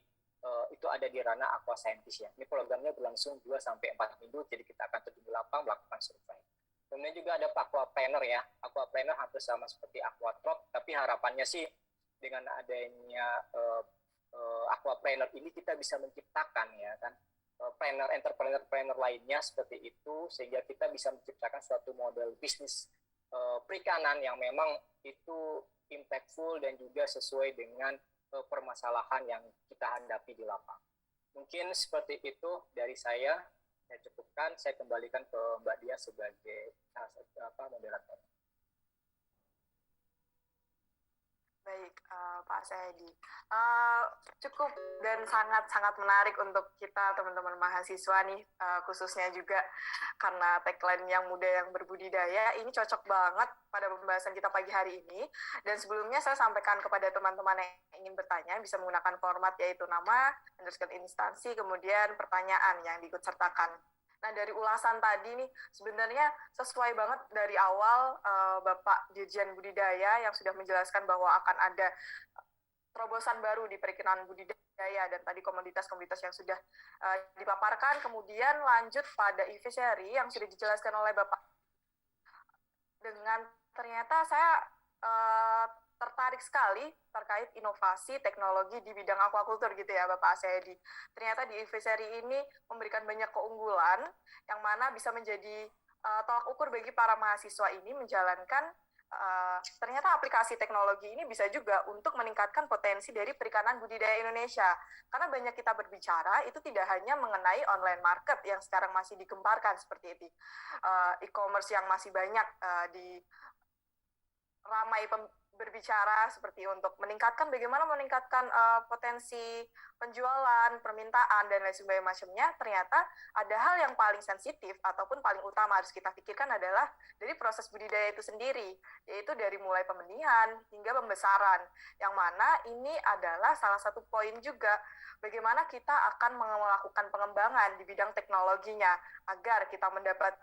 itu ada di ranah Aqua Scientist ya. Ini programnya berlangsung 2-4 minggu, jadi kita akan terjun di lapang melakukan survei. Kemudian juga ada Aquapreneur ya. Aquapreneur hampir sama seperti Aquatrop, tapi harapannya sih dengan adanya Aquapreneur ini kita bisa menciptakan ya kan entrepreneur lainnya seperti itu, sehingga kita bisa menciptakan suatu model bisnis perikanan yang memang itu impactful dan juga sesuai dengan permasalahan yang kita hadapi di lapang. Mungkin seperti itu dari saya cukupkan. Saya kembalikan ke Mbak Dia sebagai moderator. Baik, Pak Saidi. Cukup dan sangat-sangat menarik untuk kita teman-teman mahasiswa nih, khususnya juga karena tagline yang muda yang berbudidaya, ini cocok banget pada pembahasan kita pagi hari ini. Dan sebelumnya saya sampaikan kepada teman-teman yang ingin bertanya, bisa menggunakan format yaitu nama, underscore instansi, kemudian pertanyaan yang diikutsertakan. Nah, dari ulasan tadi nih, sebenarnya sesuai banget dari awal Bapak Dirjen Budidaya yang sudah menjelaskan bahwa akan ada terobosan baru di perikanan budidaya dan tadi komoditas-komoditas yang sudah dipaparkan, kemudian lanjut pada e-fishery yang sudah dijelaskan oleh Bapak. Dengan ternyata saya tertarik sekali terkait inovasi teknologi di bidang aquaculture gitu ya Bapak Asyadi. Ternyata di e-fishery ini memberikan banyak keunggulan yang mana bisa menjadi tolak ukur bagi para mahasiswa ini menjalankan ternyata aplikasi teknologi ini bisa juga untuk meningkatkan potensi dari perikanan budidaya Indonesia. Karena banyak kita berbicara itu tidak hanya mengenai online market yang sekarang masih dikemparkan seperti itu, e-commerce yang masih banyak ramai berbicara seperti untuk meningkatkan bagaimana meningkatkan potensi penjualan, permintaan dan lain sebagainya macamnya, ternyata ada hal yang paling sensitif ataupun paling utama harus kita pikirkan adalah dari proses budidaya itu sendiri, yaitu dari mulai pembenihan hingga pembesaran, yang mana ini adalah salah satu poin juga bagaimana kita akan melakukan pengembangan di bidang teknologinya agar kita mendapat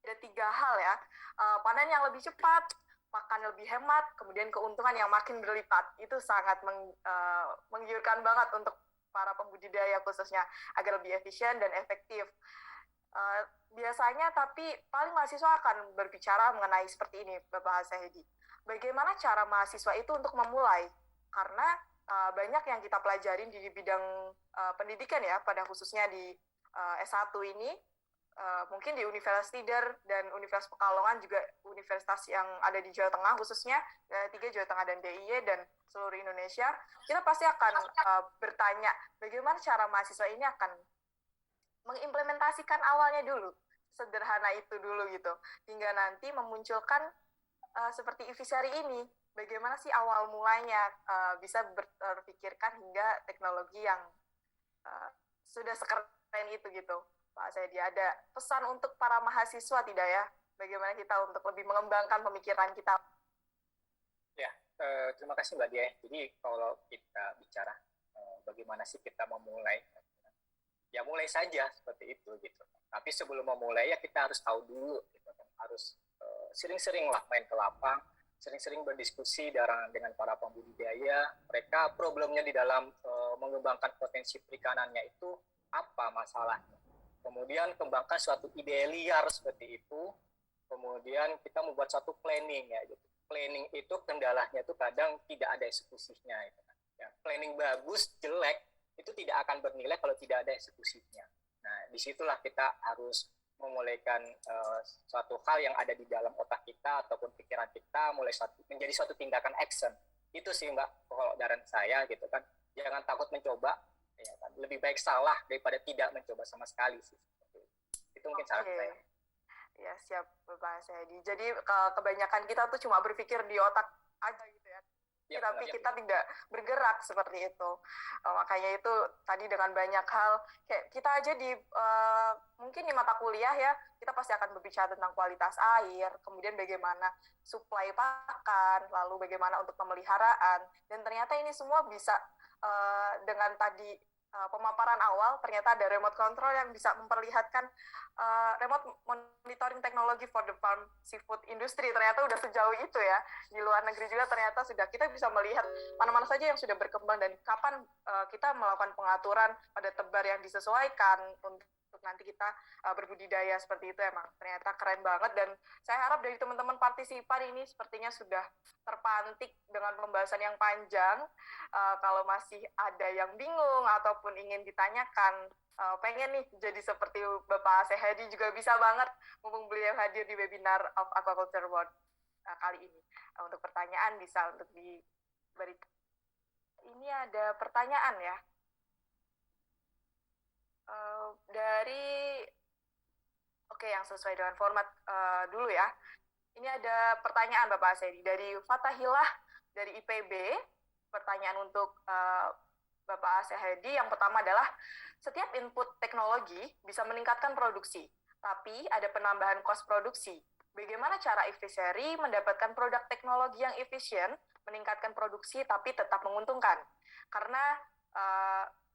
ada 3 hal ya, panen yang lebih cepat, makan lebih hemat, kemudian keuntungan yang makin berlipat. Itu sangat menggiurkan banget untuk para pembudidaya khususnya agar lebih efisien dan efektif. Biasanya tapi paling mahasiswa akan berbicara mengenai seperti ini, Bapak Sahedi. Bagaimana cara mahasiswa itu untuk memulai? Karena banyak yang kita pelajarin di bidang pendidikan ya, pada khususnya di S1 ini, mungkin di Universitas Leader dan Universitas Pekalongan, juga universitas yang ada di Jawa Tengah khususnya, 3 Jawa Tengah dan DIY dan seluruh Indonesia, kita pasti akan bertanya bagaimana cara mahasiswa ini akan mengimplementasikan awalnya dulu, sederhana itu dulu gitu, hingga nanti memunculkan seperti Ivisari ini, bagaimana sih awal mulanya bisa berpikirkan hingga teknologi yang sudah sekeren itu gitu. Pak Saidi, ada pesan untuk para mahasiswa tidak ya? Bagaimana kita untuk lebih mengembangkan pemikiran kita? Ya, terima kasih Mbak Dia. Jadi kalau kita bicara bagaimana sih kita memulai, ya mulai saja seperti itu gitu. Tapi sebelum memulai ya kita harus tahu dulu, gitu. Harus sering-sering lah main ke lapang, sering-sering berdiskusi dengan para pembudidaya. Mereka problemnya di dalam mengembangkan potensi perikanannya itu apa masalahnya. Kemudian kembangkan suatu ide liar seperti itu, kemudian kita membuat suatu planning ya gitu. Planning itu kendalanya itu kadang tidak ada eksekusinya gitu. Ya, planning bagus jelek itu tidak akan bernilai kalau tidak ada eksekusinya. Nah, disitulah kita harus memulaikan suatu hal yang ada di dalam otak kita ataupun pikiran kita menjadi suatu tindakan action. Itu sih Mbak, kalau dari saya gitu kan. Jangan takut mencoba. Ya kan? Lebih baik salah daripada tidak mencoba sama sekali sih. Itu mungkin saran saya. Ya siap Bapak Sahedi. Jadi kebanyakan kita tuh cuma berpikir di otak aja gitu ya. Ya, tapi kita tidak bergerak seperti itu. Makanya itu tadi dengan banyak hal, kayak kita aja di mungkin di mata kuliah ya, kita pasti akan berbicara tentang kualitas air, kemudian bagaimana suplai pakan, lalu bagaimana untuk pemeliharaan, dan ternyata ini semua bisa dengan tadi pemaparan awal, ternyata ada remote control yang bisa memperlihatkan remote monitoring teknologi for the farm seafood industry. Ternyata udah sejauh itu ya. Di luar negeri juga ternyata sudah kita bisa melihat mana-mana saja yang sudah berkembang dan kapan kita melakukan pengaturan pada tebar yang disesuaikan untuk nanti kita berbudidaya seperti itu. Emang ternyata keren banget, dan saya harap dari teman-teman partisipan ini sepertinya sudah terpantik dengan pembahasan yang panjang. Kalau masih ada yang bingung ataupun ingin ditanyakan, pengen nih jadi seperti Bapak Sahedi juga bisa banget, mumpung beliau hadir di webinar of Aquaculture World kali ini. Untuk pertanyaan bisa untuk diberikan. Ini ada pertanyaan ya. Yang sesuai dengan format dulu ya. Ini ada pertanyaan Bapak Sahedi dari Fatahillah dari IPB. Pertanyaan untuk Bapak Sahedi yang pertama adalah, setiap input teknologi bisa meningkatkan produksi, tapi ada penambahan kos produksi. Bagaimana cara Ivisari mendapatkan produk teknologi yang efisien, meningkatkan produksi tapi tetap menguntungkan? Karena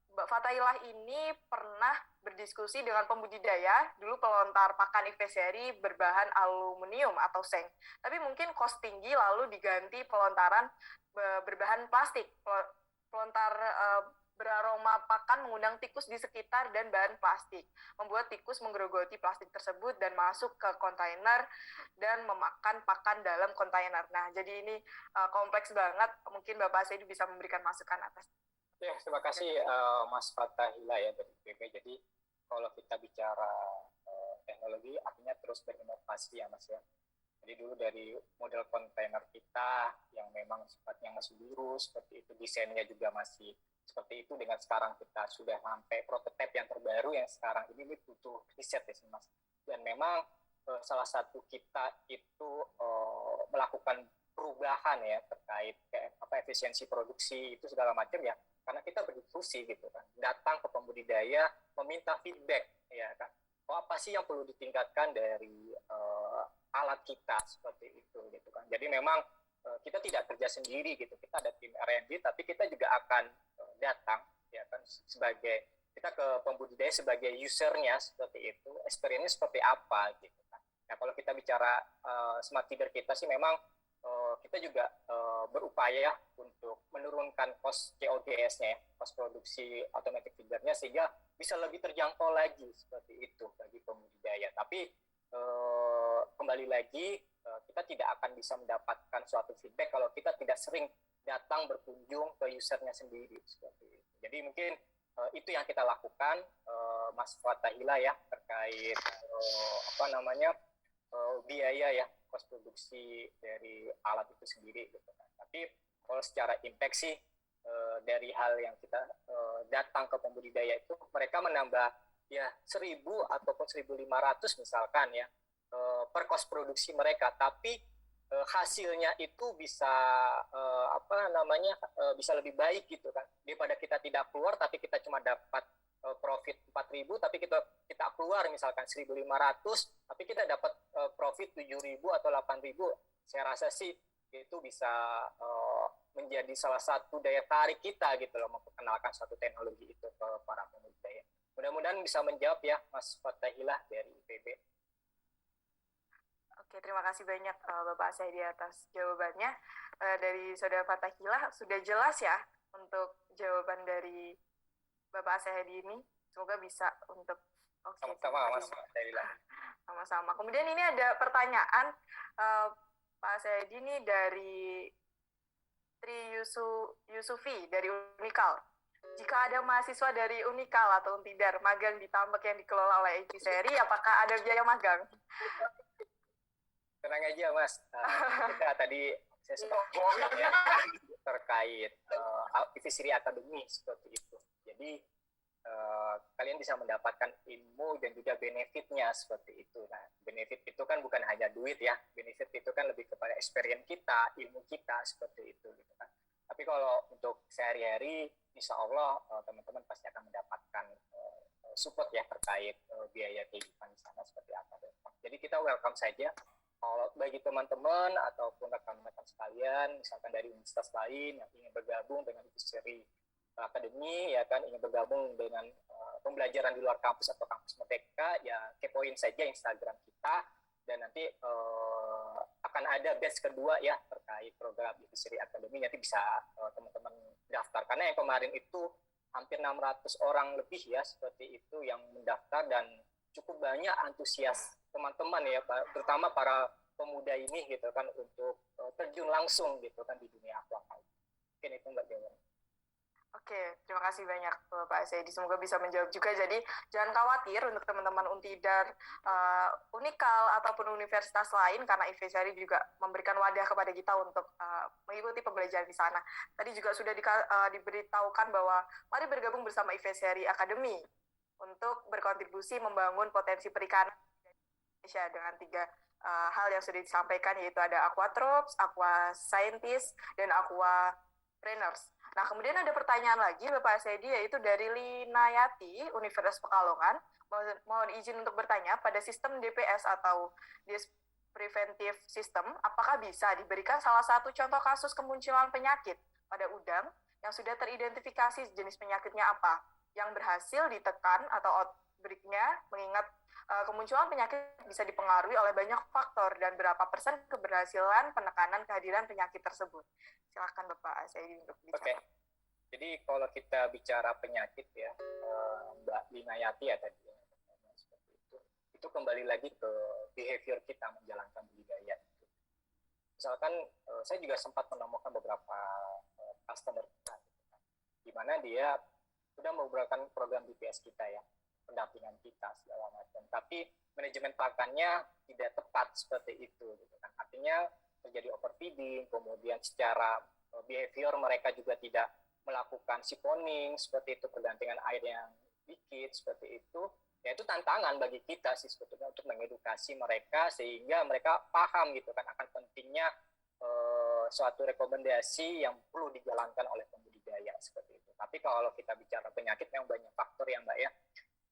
Mbak Fatahillah ini pernah berdiskusi dengan pembudidaya, dulu pelontar pakan Ivisari berbahan aluminium atau seng. Tapi mungkin kos tinggi lalu diganti pelontaran berbahan plastik. Pelontar beraroma pakan mengundang tikus di sekitar dan bahan plastik. Membuat tikus menggerogoti plastik tersebut dan masuk ke kontainer dan memakan pakan dalam kontainer. Nah, jadi ini kompleks banget. Mungkin Bapak Sahedi bisa memberikan masukan atas. Ya, terima kasih Mas Fatahillah ya dari PP. Jadi kalau kita bicara teknologi, artinya terus berinovasi ya Mas ya. Jadi dulu dari model kontainer kita yang memang sifatnya masih biru, seperti itu desainnya juga masih seperti itu, dengan sekarang kita sudah sampai prototipe yang terbaru yang sekarang ini butuh riset ya Mas. Dan memang salah satu kita itu melakukan perubahan ya terkait efisiensi produksi itu segala macam ya, karena kita berdiskusi gitu kan, datang ke pembudidaya meminta feedback ya kan, apa sih yang perlu ditingkatkan dari alat kita seperti itu gitu kan. Jadi memang kita tidak kerja sendiri gitu, kita ada tim R&D, tapi kita juga akan datang ya kan sebagai kita ke pembudidaya sebagai usernya seperti itu, experience seperti apa gitu kan. Nah kalau kita bicara smart feeder kita sih memang kita juga berupaya untuk menurunkan cost COGS-nya ya, cost produksi automatic feedernya, sehingga bisa lebih terjangkau lagi seperti itu bagi pembudidaya. Tapi kembali lagi kita tidak akan bisa mendapatkan suatu feedback kalau kita tidak sering datang berkunjung ke usernya sendiri seperti itu. Jadi mungkin itu yang kita lakukan, Mas Fatahila ya, terkait biaya ya, cost produksi dari alat itu sendiri gitu kan. Tapi kalau secara impact sih dari hal yang kita datang ke pembudidaya itu, mereka menambah ya 1.000 ataupun 1.500 misalkan ya per cost produksi mereka, tapi hasilnya itu bisa bisa lebih baik gitu kan, daripada kita tidak keluar tapi kita cuma dapat profit 4.000 tapi kita keluar misalkan 1.500 tapi kita dapat profit 7.000 atau 8.000. Saya rasa sih itu bisa menjadi salah satu daya tarik kita gitu loh, memperkenalkan suatu teknologi itu ke para pembudidaya. Mudah-mudahan bisa menjawab ya Mas Fatahila dari IPB. Oke, terima kasih banyak Bapak Saidi atas jawabannya. Dari Saudara Fatahila sudah jelas ya untuk jawaban dari Bapak Saidi ini. Semoga bisa untuk sama-sama Mas Fatahila. Sama-sama. Kemudian ini ada pertanyaan Pak Saidi ini dari Tri Yusufi dari Unikal. Jika ada mahasiswa dari Unikal atau Untidar magang di tambak yang dikelola oleh Eviseri, apakah ada biaya magang? Tenang aja Mas, kita tadi saya sempat ya, terkait Eviseri Academy seperti itu. Jadi kalian bisa mendapatkan ilmu dan juga benefitnya seperti itu. Nah, benefit itu kan bukan hanya duit ya, benefit itu kan lebih kepada experience kita, ilmu kita seperti itu gitu kan. Tapi kalau untuk sehari-hari, insya Allah teman-teman pasti akan mendapatkan support ya terkait biaya kehidupan di sana seperti apa. Jadi kita welcome saja. Kalau bagi teman-teman ataupun rekan-rekan sekalian, misalkan dari universitas lain yang ingin bergabung dengan Eviseri Academy, ya kan, ingin bergabung dengan pembelajaran di luar kampus atau kampus Merdeka, ya kepoin saja Instagram kita, dan nanti akan ada batch kedua ya terkait program Eviseri Academy. Nanti bisa teman-teman daftar, karena yang kemarin itu hampir 600 orang lebih ya seperti itu yang mendaftar, dan cukup banyak antusias teman-teman ya, terutama para pemuda ini gitu kan, untuk terjun langsung gitu kan di dunia aquaculture. Mungkin itu Mbak Dewan. Oke, terima kasih banyak Pak Saidi. Semoga bisa menjawab juga. Jadi jangan khawatir untuk teman-teman Untidar, Unikal ataupun universitas lain, karena Eviseri juga memberikan wadah kepada kita untuk mengikuti pembelajaran di sana. Tadi juga sudah diberitahukan bahwa mari bergabung bersama Eviseri Academy untuk berkontribusi membangun potensi perikanan Indonesia dengan 3 hal yang sudah disampaikan, yaitu ada aquatrophs, aqua scientist, dan aquapreneurs. Nah, kemudian ada pertanyaan lagi Bapak Saidi, yaitu dari Linayati, Universitas Pekalongan. Mohon izin untuk bertanya, pada sistem DPS atau Disease Preventive System, apakah bisa diberikan salah satu contoh kasus kemunculan penyakit pada udang yang sudah teridentifikasi jenis penyakitnya apa, yang berhasil ditekan atau outbreak-nya, mengingat kemunculan penyakit bisa dipengaruhi oleh banyak faktor, dan berapa persen keberhasilan penekanan kehadiran penyakit tersebut. Silakan Bapak Saidi untuk bicara. Oke. Jadi kalau kita bicara penyakit ya, Mbak Linayati ya tadi, seperti itu kembali lagi ke behavior kita menjalankan budidaya. Misalkan saya juga sempat menemukan beberapa customer kita, di mana dia sudah menggunakan program DPS kita ya, pendampingan kita segala macam, tapi manajemen pakannya tidak tepat seperti itu gitu kan. Artinya terjadi overfeeding, kemudian secara behavior mereka juga tidak melakukan siponing seperti itu, pergantian air yang dikit seperti itu. Ya itu tantangan bagi kita sih sebetulnya untuk mengedukasi mereka sehingga mereka paham gitu kan akan pentingnya suatu rekomendasi yang perlu dijalankan oleh pembudidaya seperti itu. Tapi kalau kita bicara penyakit, memang banyak faktor ya Mbak ya.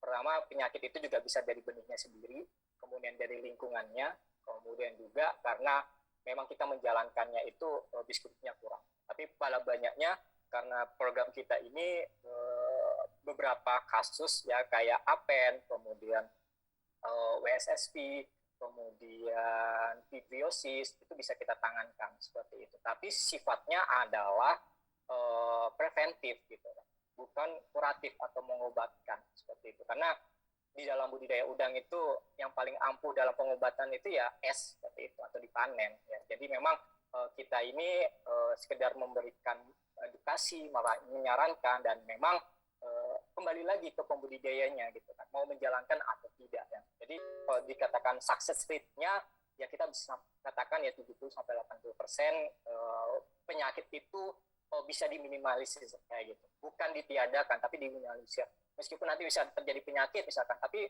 Pertama, penyakit itu juga bisa dari benihnya sendiri, kemudian dari lingkungannya, kemudian juga karena memang kita menjalankannya itu diskusinya kurang. Tapi pada banyaknya karena program kita ini beberapa kasus ya kayak APEN, kemudian WSSP, kemudian fibrosis itu bisa kita tangankan seperti itu. Tapi sifatnya adalah preventif gitu, bukan kuratif atau mengobatkan seperti itu. Karena di dalam budidaya udang itu yang paling ampuh dalam pengobatan itu ya es seperti itu atau dipanen. Ya. Jadi memang kita ini sekedar memberikan edukasi, menyarankan dan memang kembali lagi ke pembudidayanya gitu kan, mau menjalankan atau tidak ya. Jadi kalau dikatakan success rate-nya ya kita bisa katakan ya 70-80% penyakit itu bisa diminimalisir kayak gitu. Bukan ditiadakan tapi diminimalisir. Meskipun nanti bisa terjadi penyakit misalkan, tapi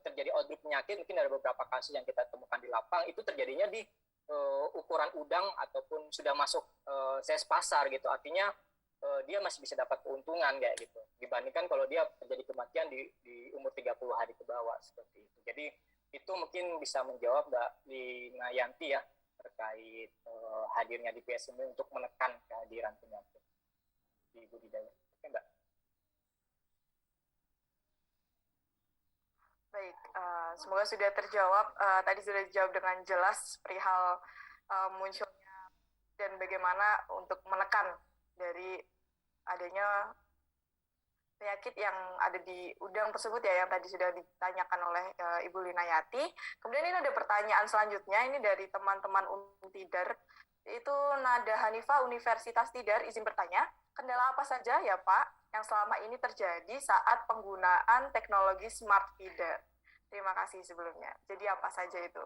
terjadi outbreak penyakit, mungkin ada beberapa kasus yang kita temukan di lapang itu terjadinya di ukuran udang ataupun sudah masuk size pasar gitu. Artinya dia masih bisa dapat keuntungan kayak gitu. Dibandingkan kalau dia terjadi kematian di umur 30 hari ke bawah seperti itu. Jadi itu mungkin bisa menjawab Mbak Lina Yanti ya terkait hadirnya di PSMB untuk menekan kehadiran penyakit di budidaya. Oke Mbak. Baik, semoga sudah terjawab. Tadi sudah dijawab dengan jelas perihal munculnya dan bagaimana untuk menekan dari adanya penyakit yang ada di udang tersebut ya, yang tadi sudah ditanyakan oleh Ibu Linayati. Kemudian ini ada pertanyaan selanjutnya, ini dari teman-teman Untidar, yaitu Nada Hanifah Universitas Tidar, izin bertanya, kendala apa saja ya Pak yang selama ini terjadi saat penggunaan teknologi smart feeder? Terima kasih sebelumnya. Jadi apa saja itu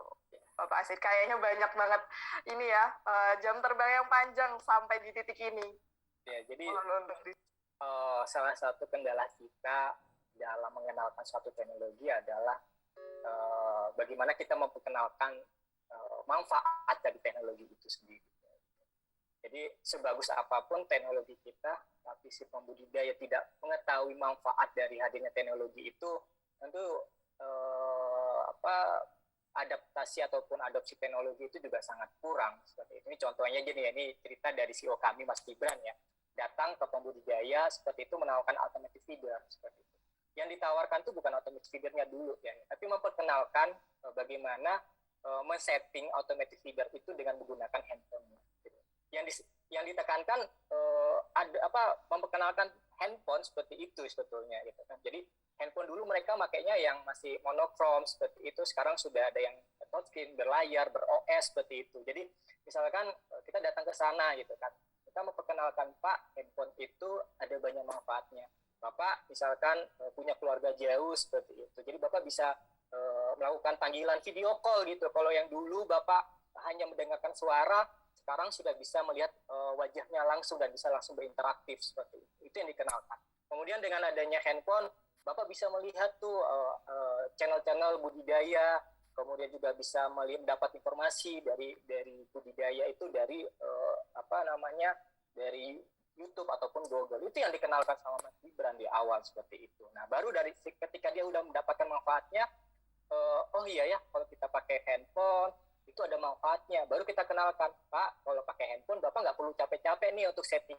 Bapak Asid? Kayaknya banyak banget ini ya, jam terbang yang panjang sampai di titik ini. Ya, jadi salah satu kendala kita dalam mengenalkan suatu teknologi adalah bagaimana kita memperkenalkan manfaat dari teknologi itu sendiri. Jadi sebagus apapun teknologi kita, tapi si pembudidaya tidak mengetahui manfaat dari hadirnya teknologi itu, tentu adaptasi ataupun adopsi teknologi itu juga sangat kurang. Seperti ini contohnya gini ya, ini cerita dari CEO kami Mas Gibran ya, datang ke pembudidaya seperti itu menawarkan automatic feeder seperti itu. Yang ditawarkan itu bukan automatic feedernya dulu ya, tapi memperkenalkan bagaimana men-setting automatic feeder itu dengan menggunakan handphone. Gitu. Yang ditekankan memperkenalkan handphone seperti itu sebetulnya gitu kan. Jadi handphone dulu mereka makainya yang masih monokrom seperti itu, sekarang sudah ada yang touchscreen, berlayar, ber-OS seperti itu. Jadi misalkan kita datang ke sana gitu kan, kita memperkenalkan Pak, handphone itu ada banyak manfaatnya. Bapak misalkan punya keluarga jauh seperti itu, jadi Bapak bisa melakukan panggilan video call gitu. Kalau yang dulu Bapak hanya mendengarkan suara, sekarang sudah bisa melihat wajahnya langsung dan bisa langsung berinteraktif seperti itu. Itu yang dikenalkan. Kemudian dengan adanya handphone, Bapak bisa melihat tuh channel-channel budidaya, kemudian juga bisa mendapat informasi dari budidaya itu dari dari YouTube ataupun Google. Itu yang dikenalkan sama Mas Gibran di awal seperti itu. Nah, baru dari ketika dia udah mendapatkan manfaatnya, oh iya ya, kalau kita pakai handphone itu ada manfaatnya. Baru kita kenalkan, Pak, kalau pakai handphone Bapak nggak perlu capek-capek nih untuk setting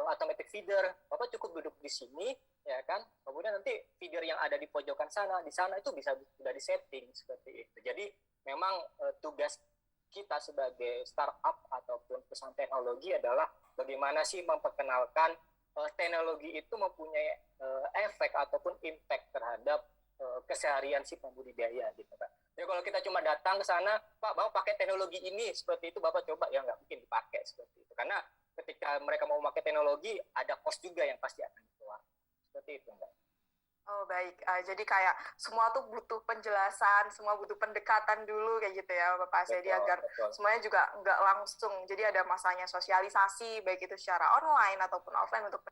automatic feeder. Bapak cukup duduk di sini, ya kan? Kemudian nanti feeder yang ada di pojokan sana, di sana itu bisa sudah disetting seperti itu. Jadi memang tugas kita sebagai startup ataupun perusahaan teknologi adalah bagaimana sih memperkenalkan teknologi itu mempunyai efek ataupun impact terhadap keseharian si pembudidaya gitu Pak. Jadi kalau kita cuma datang ke sana, Pak, Bapak pakai teknologi ini seperti itu, Bapak coba, ya nggak mungkin dipakai seperti itu. Karena ketika mereka mau pakai teknologi, ada cost juga yang pasti akan keluar. Seperti itu, Mbak. Oh baik, jadi kayak semua tuh butuh penjelasan, semua butuh pendekatan dulu kayak gitu ya Bapak Asyadi, agar semuanya juga nggak langsung. Jadi ada masanya sosialisasi, baik itu secara online ataupun offline untuk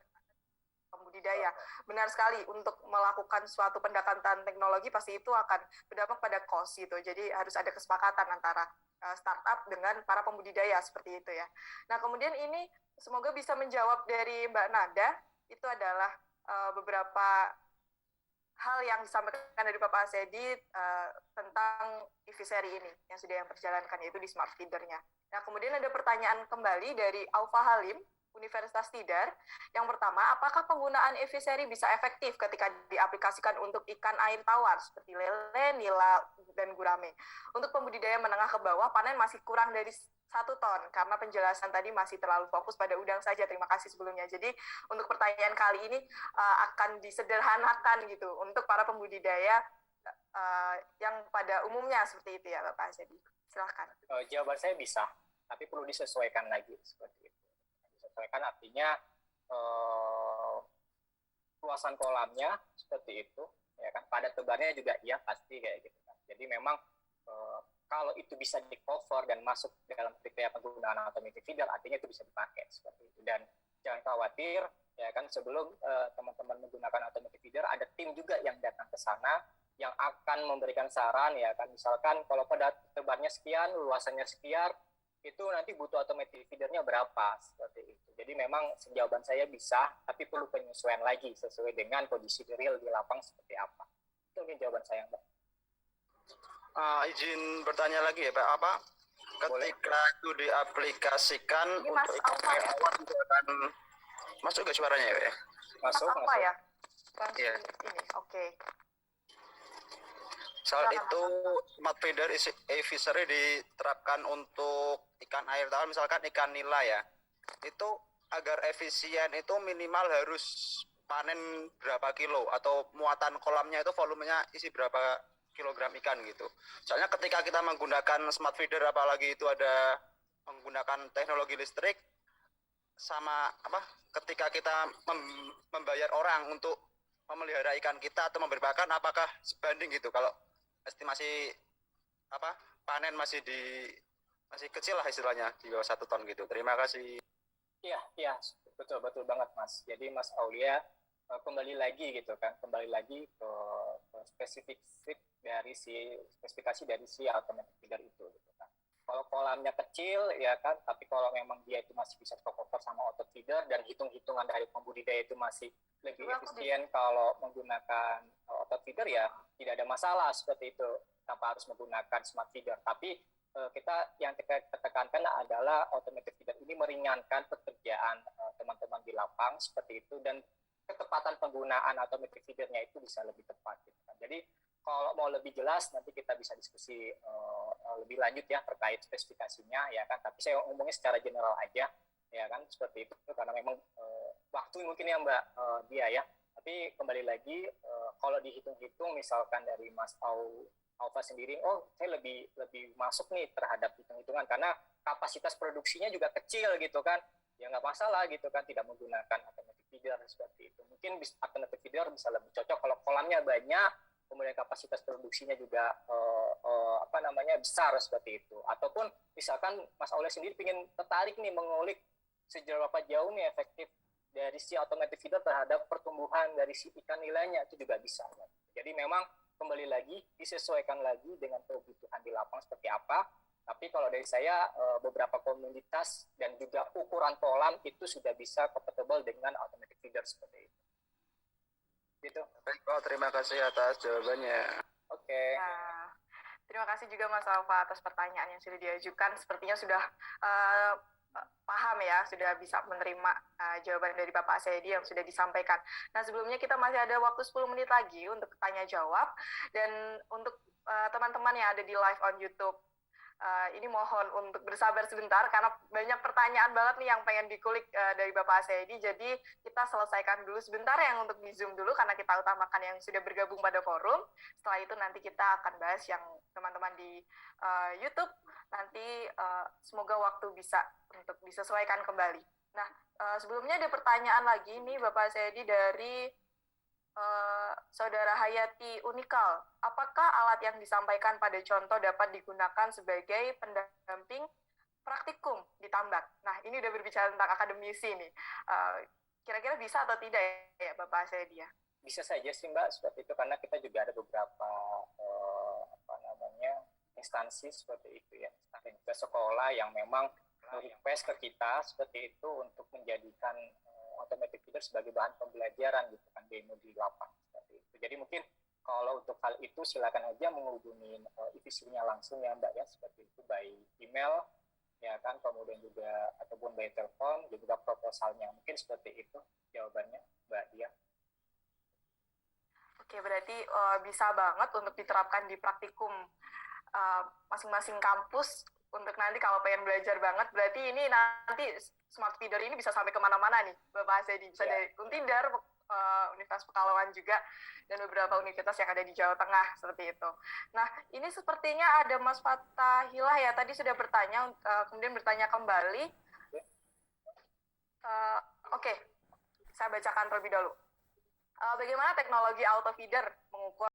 pembudidaya. Benar sekali, untuk melakukan suatu pendekatan teknologi pasti itu akan berdampak pada cost gitu. Jadi harus ada kesepakatan antara startup dengan para pembudidaya seperti itu ya. Nah, kemudian ini semoga bisa menjawab dari Mbak Nada, itu adalah beberapa hal yang disampaikan dari Bapak Asedi tentang EV seri ini yang sudah yang perjalankan, yaitu di smart feedernya. Nah, kemudian ada pertanyaan kembali dari Aufa Halim, Universitas Tidar. Yang pertama, apakah penggunaan EV seri bisa efektif ketika diaplikasikan untuk ikan air tawar seperti lele, nila, dan gurame? Untuk pembudidaya menengah ke bawah, panen masih kurang dari 1 ton, karena penjelasan tadi masih terlalu fokus pada udang saja. Terima kasih sebelumnya. Jadi untuk pertanyaan kali ini akan disederhanakan gitu untuk para pembudidaya yang pada umumnya seperti itu ya Bapak Asedi. Silahkan. Jawaban saya bisa, tapi perlu disesuaikan lagi seperti itu. Disesuaikan artinya luasan kolamnya seperti itu, ya kan. Pada tebarnya juga iya pasti kayak gitu kan. Jadi memang kalau itu bisa di cover dan masuk dalam kriteria penggunaan automatic feeder, artinya itu bisa dipakai seperti itu. Dan jangan khawatir, ya kan, sebelum teman-teman menggunakan automatic feeder, ada tim juga yang datang ke sana yang akan memberikan saran, ya kan. Misalkan kalau pada tebarnya sekian, luasannya sekian, itu nanti butuh automatic feedernya berapa seperti itu. Jadi memang jawaban saya bisa, tapi perlu penyesuaian lagi sesuai dengan kondisi real di lapang seperti apa. Itu mungkin jawaban saya, Mbak. Izin bertanya lagi ya Pak, apa ketika itu diaplikasikan ini untuk ikan air tawar itu akan masuk ke suaranya ya? Masuk. Ya? Iya. Ini, oke. Soal itu smart feeder e-fishery diterapkan untuk ikan air tawar, misalkan ikan nila ya, itu agar efisien itu minimal harus panen berapa kilo, atau muatan kolamnya itu volumenya isi berapa kilogram ikan gitu. Soalnya ketika kita menggunakan smart feeder, apalagi itu ada menggunakan teknologi listrik, sama ketika kita membayar orang untuk memelihara ikan kita atau memberi pakan, apakah sebanding gitu kalau estimasi panen masih kecil lah istilahnya, di bawah 1 ton gitu. Terima kasih. Iya, betul banget Mas. Jadi Mas Aulia kembali lagi gitu kan, kembali lagi ke spesifikasi dari si automatic feeder itu gitu kan. Kalau kolamnya kecil ya kan, tapi kalau memang dia itu masih bisa cover sama auto feeder dan hitung-hitungan dari pembudidaya itu masih lebih efisien kalau menggunakan auto feeder, ya tidak ada masalah seperti itu tanpa harus menggunakan smart feeder. Tapi kita tekankan adalah automatic feeder ini meringankan pekerjaan teman-teman di lapang seperti itu, dan ketepatan penggunaan automatic feedernya itu bisa lebih tepat gitu kan. Jadi kalau mau lebih jelas nanti kita bisa diskusi lebih lanjut ya terkait spesifikasinya ya kan, tapi saya ngomongnya secara general aja ya kan, seperti itu karena memang waktu mungkin ya Mbak dia ya. Tapi kembali lagi kalau dihitung-hitung misalkan dari Mas Aufa sendiri, saya lebih masuk nih terhadap hitung-hitungan karena kapasitas produksinya juga kecil gitu kan, ya nggak masalah gitu kan, tidak menggunakan automatic feeder seperti itu. Mungkin automatic feeder bisa lebih cocok kalau kolamnya banyak, kemudian kapasitas produksinya juga besar seperti itu. Ataupun misalkan Mas Aulia sendiri ingin tertarik nih mengulik seberapa jauh nih efektif dari si automatic feeder terhadap pertumbuhan dari si ikan nilainya, itu juga bisa. Jadi memang kembali lagi disesuaikan lagi dengan kebutuhan di lapang seperti apa. Tapi kalau dari saya beberapa komunitas dan juga ukuran kolam itu sudah bisa compatible dengan automatic feeder seperti itu. Gitu. Baik Pak, terima kasih atas jawabannya. Oke. Nah, terima kasih juga Mas Alfa atas pertanyaan yang sudah diajukan. Sepertinya sudah paham ya, sudah bisa menerima jawaban dari Bapak Asedi yang sudah disampaikan. Nah, sebelumnya kita masih ada waktu 10 menit lagi untuk tanya jawab, dan untuk teman-teman yang ada di live on YouTube, ini mohon untuk bersabar sebentar karena banyak pertanyaan banget nih yang pengen dikulik dari Bapak Asedi. Jadi kita selesaikan dulu sebentar yang untuk di Zoom dulu karena kita utamakan yang sudah bergabung pada forum. Setelah itu nanti kita akan bahas yang teman-teman di YouTube. Nanti semoga waktu bisa untuk disesuaikan kembali. Nah, sebelumnya ada pertanyaan lagi nih Bapak Asedi dari Saudara Hayati Unikal. Apakah alat yang disampaikan pada contoh dapat digunakan sebagai pendamping praktikum di tambak? Nah, ini udah berbicara tentang akademisi nih. Kira-kira bisa atau tidak ya Bapak Asedi ya? Bisa saja sih Mbak seperti itu, karena kita juga ada beberapa instansi seperti itu ya, dan juga sekolah yang memang request ke kita seperti itu untuk menjadikan automatic feeder sebagai bahan pembelajaran gitu kan, demo di lapangan seperti itu. Jadi mungkin kalau untuk hal itu silakan aja menghubungi divisinya langsung ya Mbak ya, seperti itu by email ya kan, kemudian juga ataupun by telepon, juga proposalnya mungkin seperti itu jawabannya Mbak Dia. Oke, berarti bisa banget untuk diterapkan di praktikum masing-masing kampus untuk nanti kalau pengen belajar banget, berarti ini nanti smart feeder ini bisa sampai kemana-mana nih Bapak Asedi, bisa dari Untidar, Universitas Pekalongan juga, dan beberapa universitas yang ada di Jawa Tengah seperti itu. Nah, ini sepertinya ada Mas Fathahilah ya, tadi sudah bertanya, kemudian bertanya kembali. Oke, saya bacakan terlebih dahulu. Bagaimana teknologi auto feeder mengukur